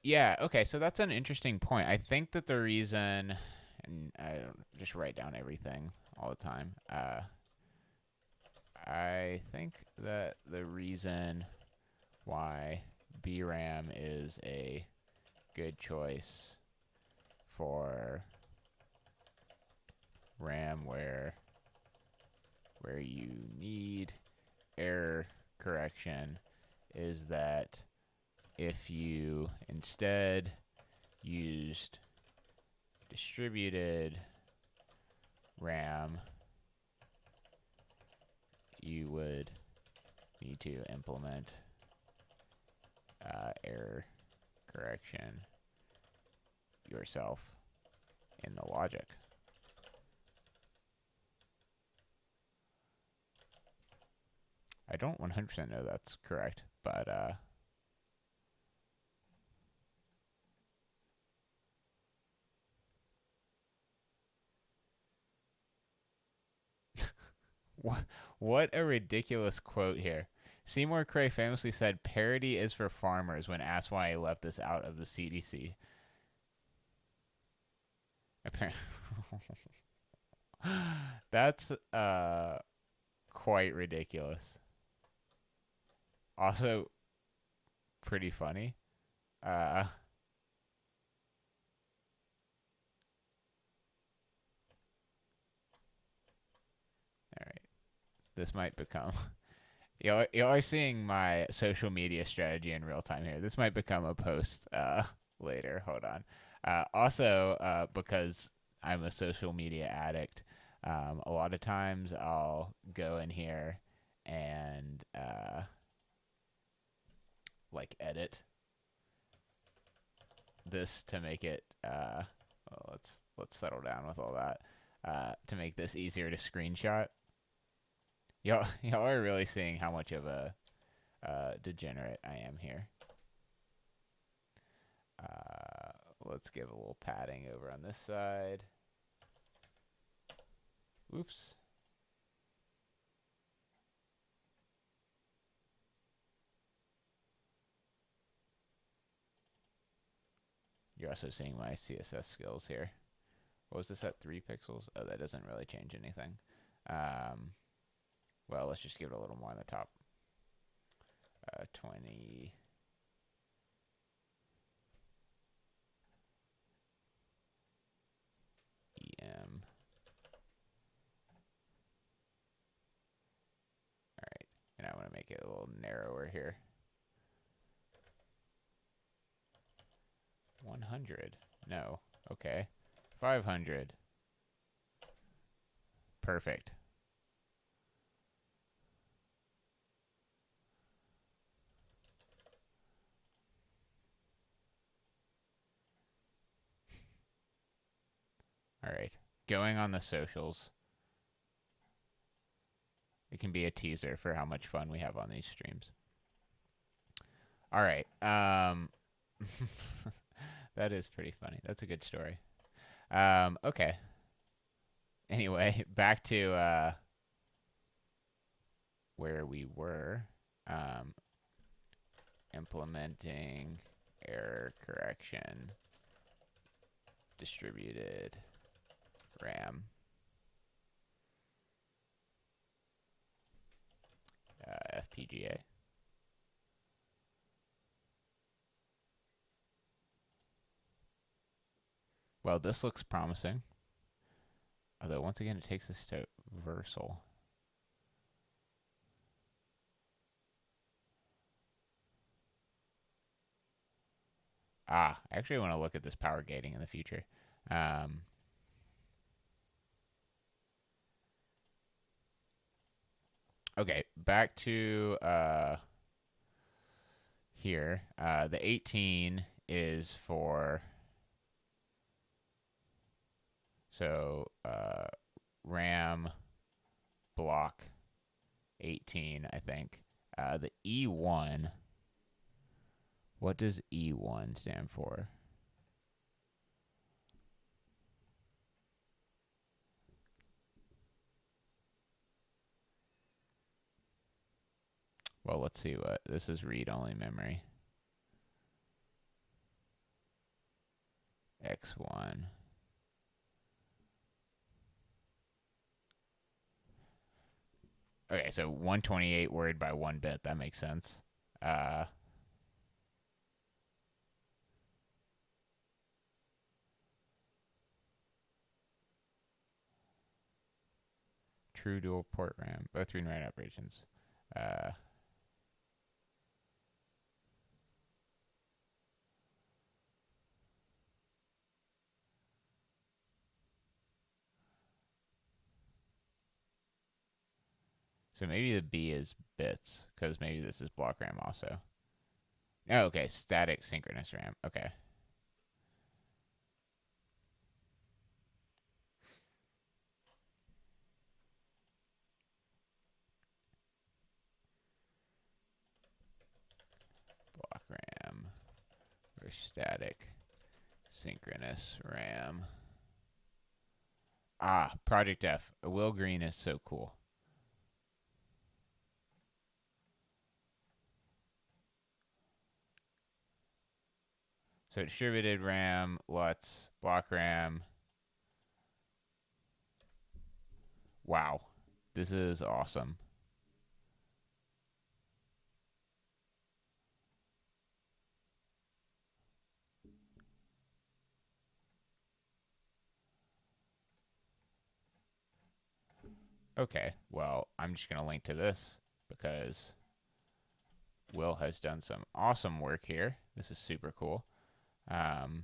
Speaker 1: yeah, okay, so that's an interesting point. I think that the reason, and I don't just write down everything all the time. I think that the reason why BRAM is a good choice for RAM where you need error correction is that if you instead used distributed RAM, you would need to implement error correction yourself in the logic. I don't 100% know that's correct, but what a ridiculous quote here. Seymour Cray famously said parity is for farmers when asked why he left this out of the CDC. Apparently That's quite ridiculous. Also pretty funny. All right. This might become y'all are seeing my social media strategy in real time here. This might become a post later. Hold on. Also, because I'm a social media addict, a lot of times I'll go in here and like edit this to make it. Well, let's settle down with all that. To make this easier to screenshot. Y'all are really seeing how much of a degenerate I am here. Uh, let's give a little padding over on this side. Oops. You're also seeing my CSS skills here. What was this at 3 pixels? Oh, that doesn't really change anything. Well, let's just give it a little more on the top. 20. EM. All right. And I want to make it a little narrower here. 100. No. Okay. 500. Perfect. All right. Going on the socials. It can be a teaser for how much fun we have on these streams. All right. That is pretty funny. That's a good story. Okay. Anyway, back to where we were. Implementing error correction distributed RAM. FPGA. Well, this looks promising. Although, once again, it takes us to Versal. I actually want to look at this power gating in the future. Okay, back to here. The 18 is for RAM block 18, I think. The E1. What does E1 stand for? Well, let's see what this is. Read-only memory. X1. Okay, so 128 word by 1 bit. That makes sense. True dual port RAM. Both read and write operations. So maybe the B is bits, because maybe this is block RAM also. Oh, okay, static synchronous RAM. Okay. Block RAM or static synchronous RAM. Project F. Will Green is so cool. So distributed RAM, LUTs, block RAM. Wow. This is awesome. Okay, well, I'm just going to link to this because Will has done some awesome work here. This is super cool. Um,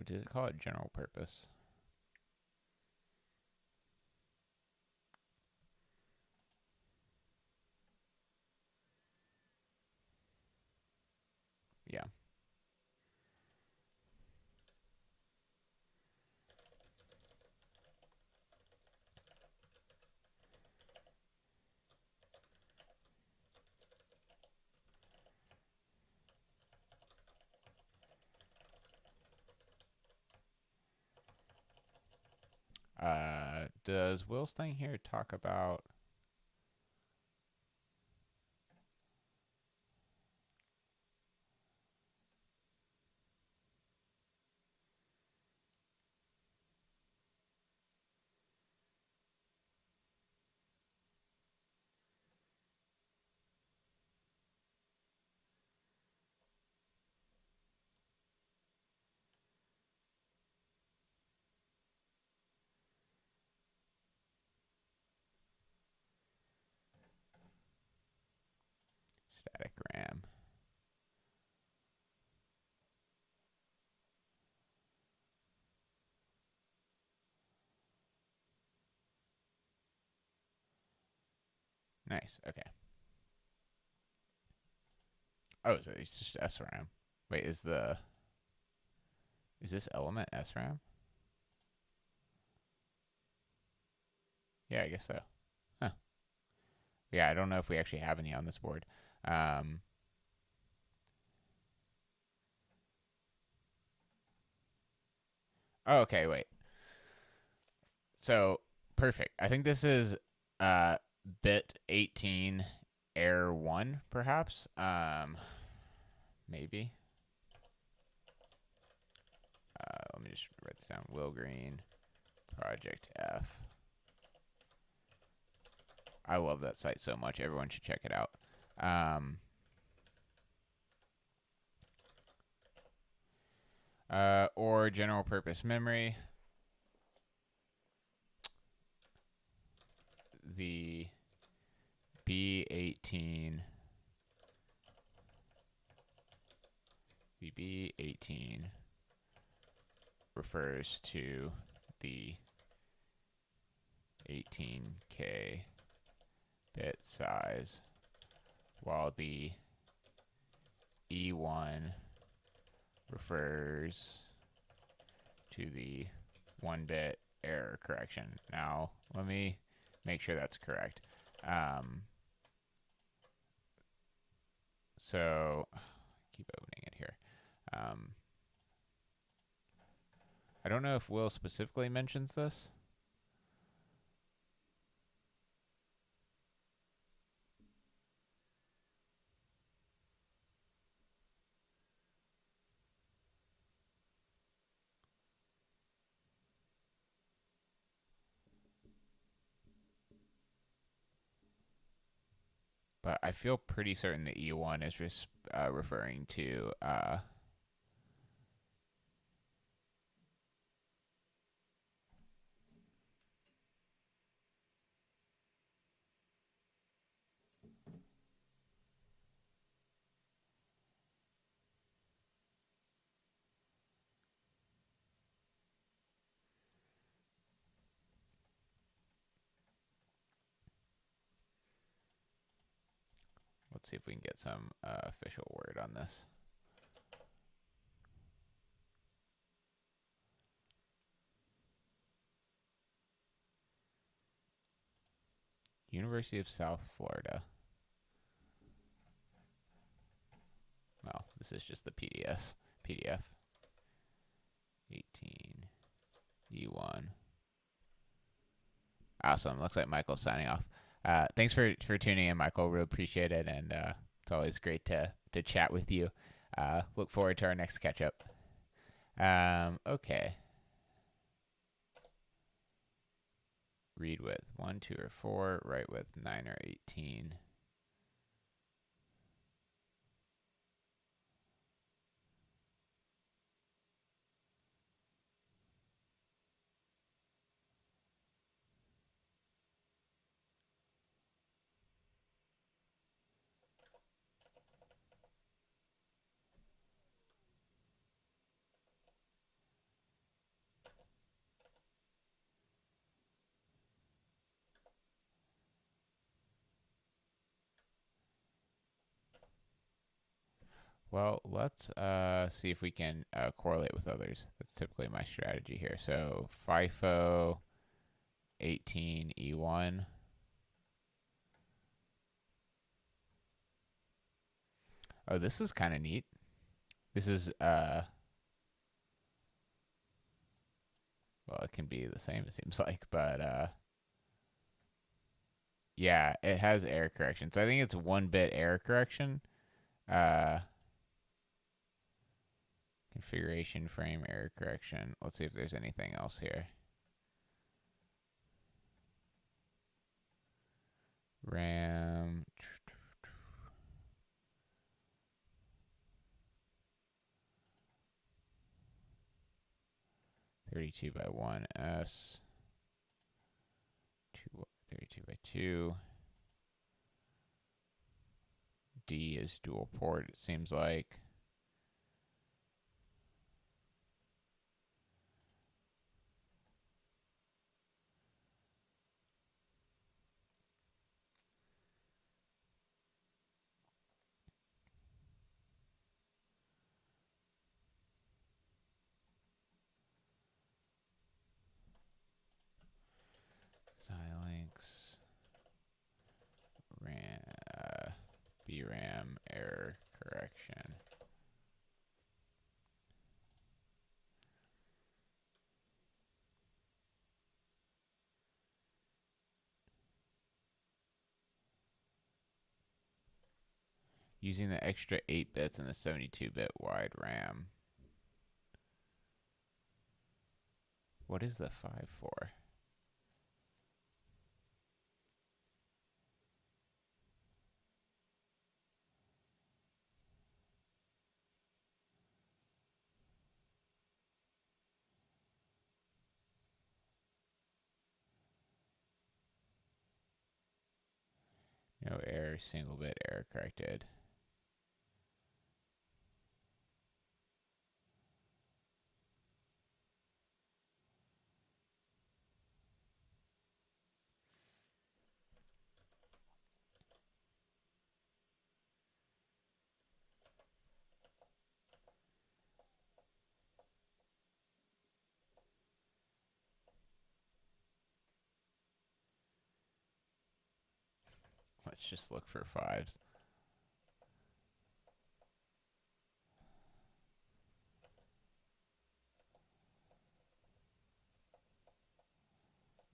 Speaker 1: what did it call it? General purpose. Yeah. Does Will's thing here talk about? Static RAM. Nice. Okay. Oh, so it's just SRAM. Wait, is this element SRAM? Yeah, I guess so. Huh. Yeah, I don't know if we actually have any on this board. Um, oh, okay, wait. So perfect. I think this is uh, bit 18 error 1, perhaps. Maybe. Let me just write this down. Will Green, Project F. I love that site so much. Everyone should check it out. Or general purpose memory. The B18. The B18 refers to the 18K bit size, while the E1 refers to the 1-bit error correction. Now, let me make sure that's correct. So, keep opening it here. I don't know if Will specifically mentions this. But I feel pretty certain the E1 is just referring to let's see if we can get some official word on this. University of South Florida. Well, this is just the PDF. 18 E1. Awesome. Looks like Michael's signing off. Thanks for tuning in, Michael. Really appreciate it. And It's always great to chat with you. Look forward to our next catch up. Okay. Read with 1, 2, or 4. Write with 9 or 18. Well, let's see if we can correlate with others. That's typically my strategy here. So FIFO 18E1. Oh, this is kind of neat. This is well, it can be the same, it seems like, but yeah, it has error correction. So I think it's 1-bit error correction. Configuration frame error correction. Let's see if there's anything else here. RAM. 32 by 1S. 32 by 2. D is dual port, it seems like. Xilinx. BRAM error correction. Using the extra 8 bits and the 72-bit wide RAM. What is the 5 for? No error, single bit error corrected. Let's just look for 5s.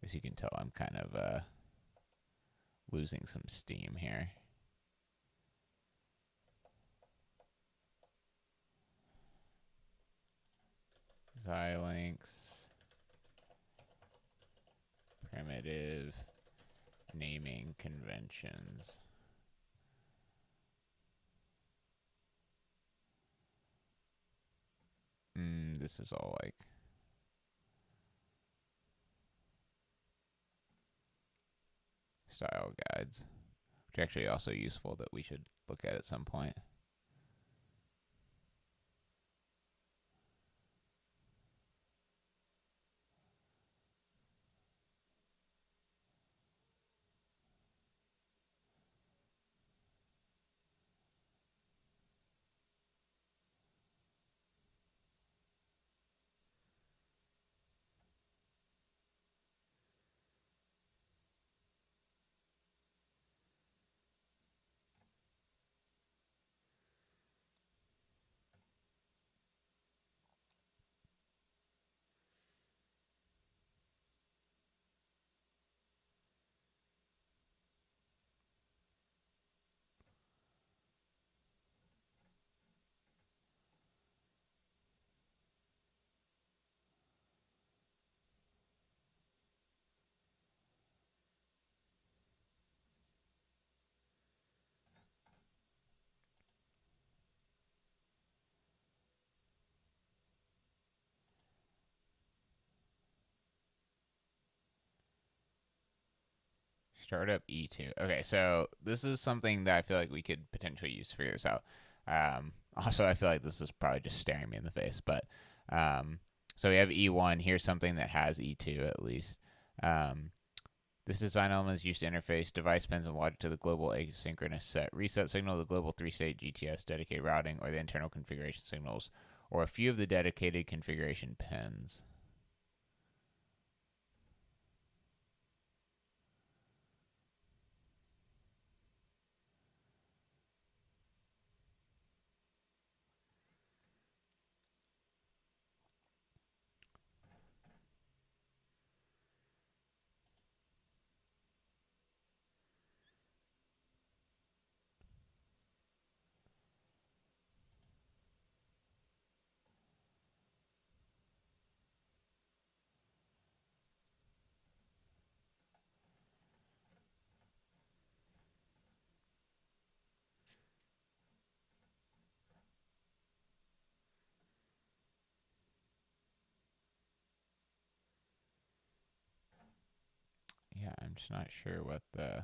Speaker 1: As you can tell, I'm kind of losing some steam here. Xilinx. Primitive naming conventions. This is all like style guides, which are actually also useful that we should look at some point. Startup E2. Okay, so this is something that I feel like we could potentially use to figure this out. Also, I feel like this is probably just staring me in the face, but so we have E1. Here's something that has E2 at least. This design element is used to interface device pins and logic to the global asynchronous set. Reset signal, the global 3-state GTS, dedicated routing, or the internal configuration signals, or a few of the dedicated configuration pins. Yeah, I'm just not sure what the...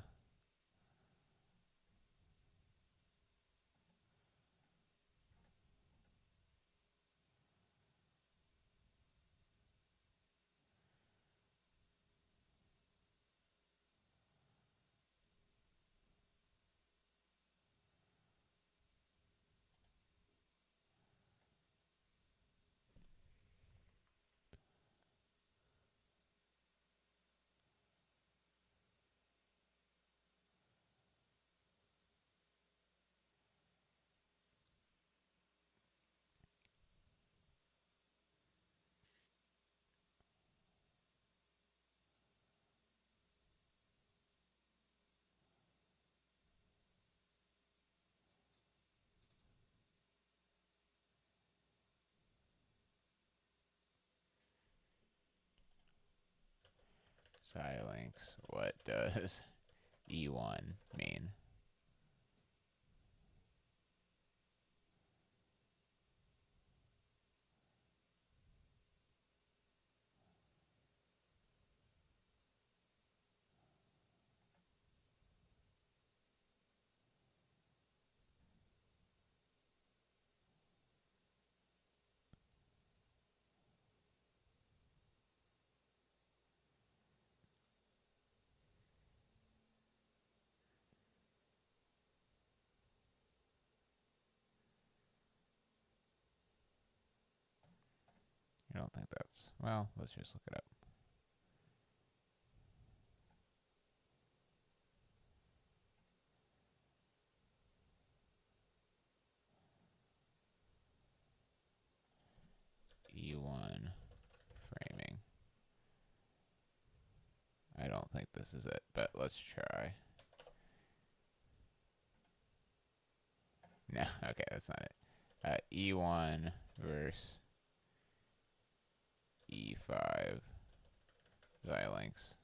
Speaker 1: Xilinx, what does E1 mean? I don't think that's... Well, let's just look it up. E1 framing. I don't think this is it, but let's try. No, okay, that's not it. E1 versus E5 Xilinx.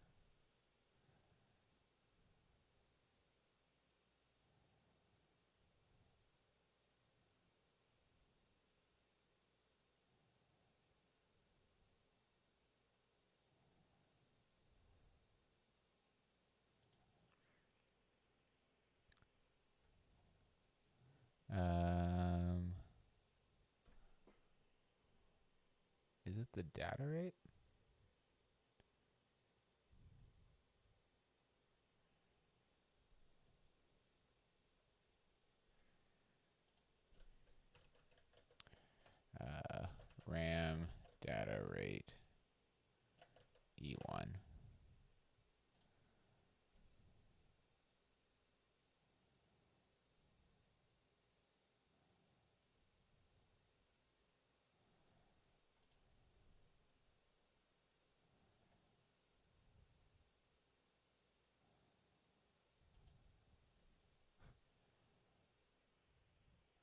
Speaker 1: Um, is it the data rate? Uh, RAM data rate E1.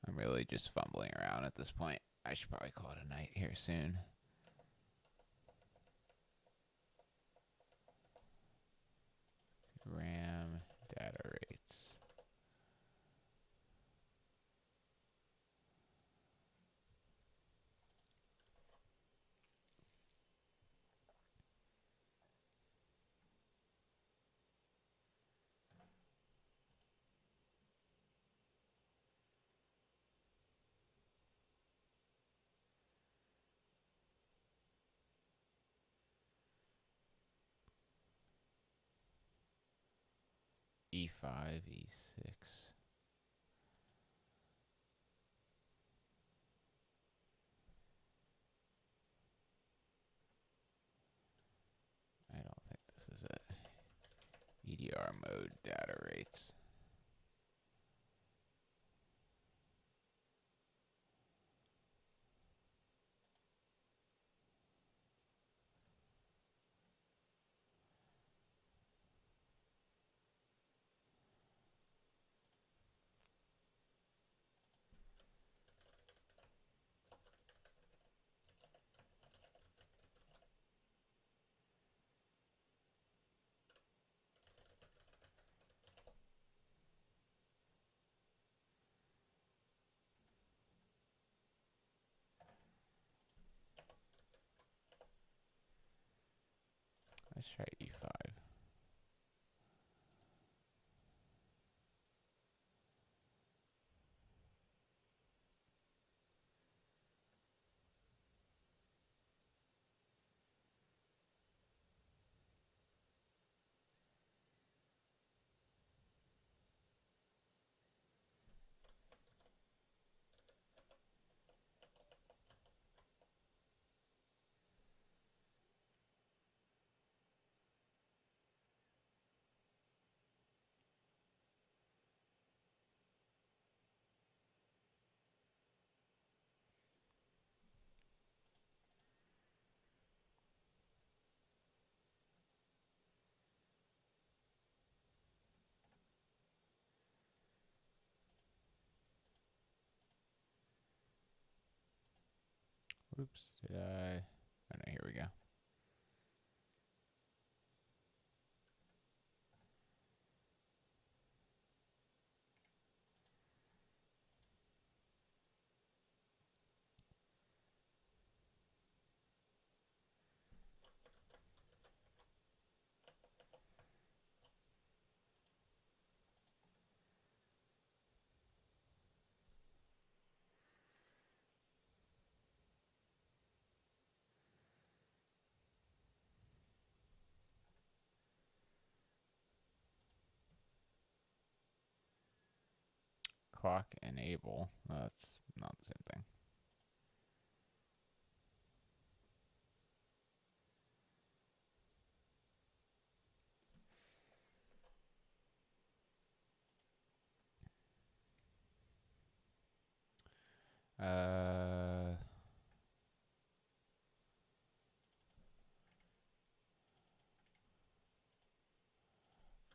Speaker 1: I'm really just fumbling around at this point. I should probably call it a night here soon. RAM data rates. e5, e6. I don't think this is it. EDR mode data rates. Let's try e5. Oops, did I? Oh no, here we go. Clock enable. That's not the same thing.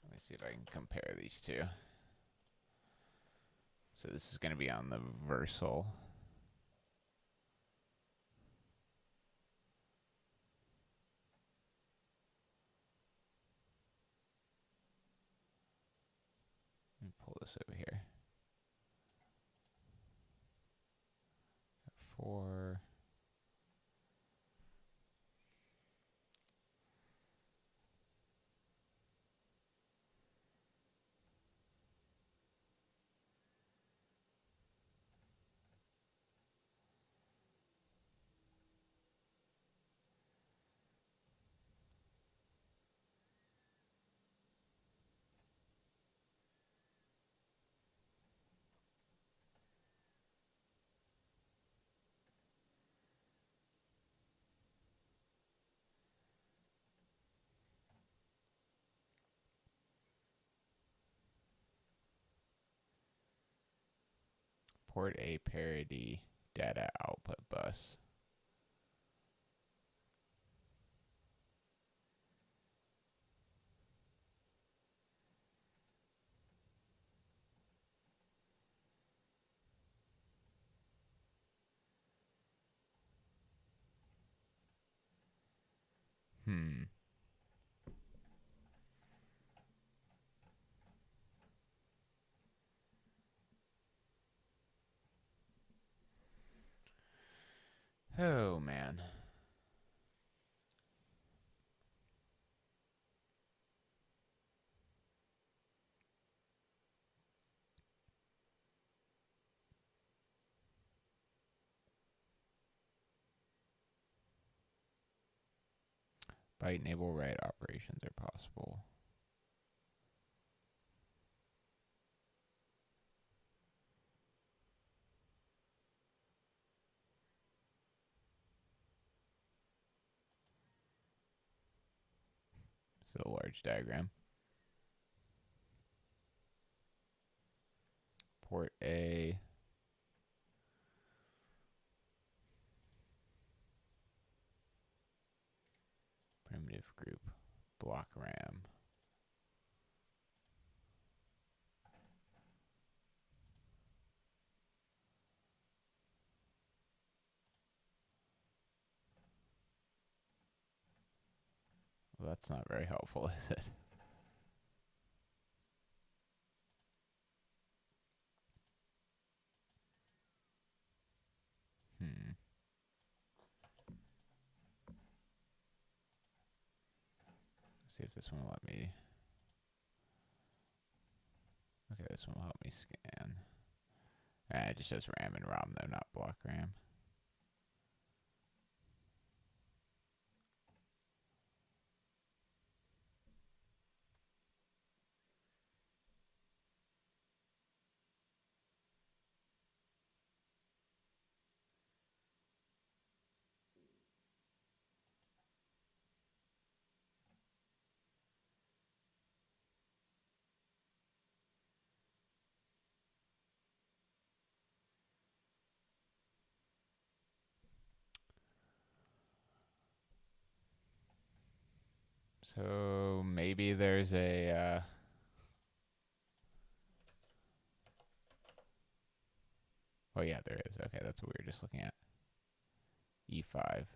Speaker 1: Let me see if I can compare these two. So this is going to be on the Versal. Let me pull this over here. 4. Port A parity data output bus. Oh man. Byte enable write operations are possible. It's a large diagram. Port A. Primitive group. Block RAM. Well, that's not very helpful, is it? See if this one will let me. Okay, this one will help me scan. It just says RAM and ROM though, not block RAM. So maybe there's a. Oh yeah, there is. Okay, that's what we were just looking at. E5.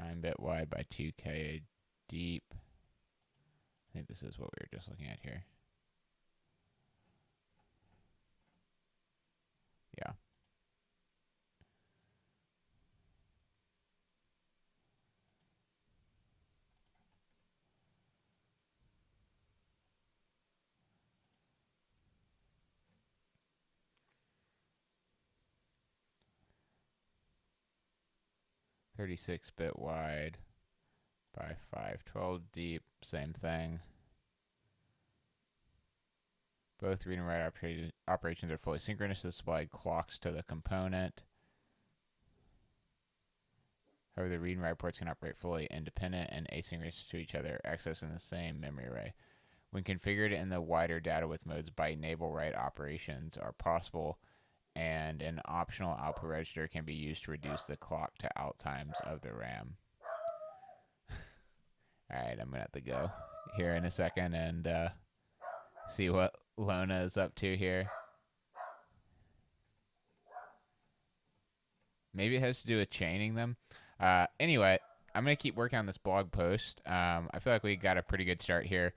Speaker 1: 9-bit wide by 2K deep. I think this is what we were just looking at here. Yeah. .36 wide by 512 deep. Same thing. Both read and write operations are fully synchronous. This supply clocks to the component. However, the read and write ports can operate fully independent and asynchronous to each other, accessing the same memory array. When configured in the wider data with modes, byte enable write operations are possible, and an optional output register can be used to reduce the clock to out times of the RAM. Alright, I'm going to have to go here in a second and see what Lona is up to here. Maybe it has to do with chaining them. Anyway, I'm going to keep working on this blog post. I feel like we got a pretty good start here.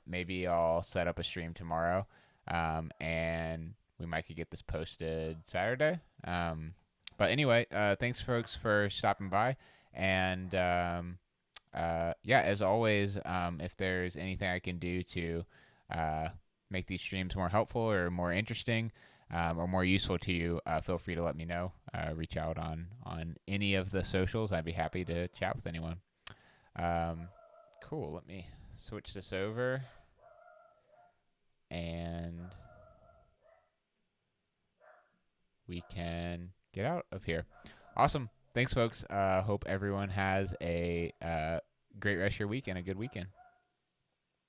Speaker 1: Maybe I'll set up a stream tomorrow, and we might could get this posted Saturday. But anyway, thanks, folks, for stopping by. And yeah, as always, if there's anything I can do to make these streams more helpful or more interesting, or more useful to you, feel free to let me know. Reach out on any of the socials. I'd be happy to chat with anyone. Cool. Let me switch this over. And we can get out of here. Awesome. Thanks, folks. Hope everyone has a great rest of your week and a good weekend.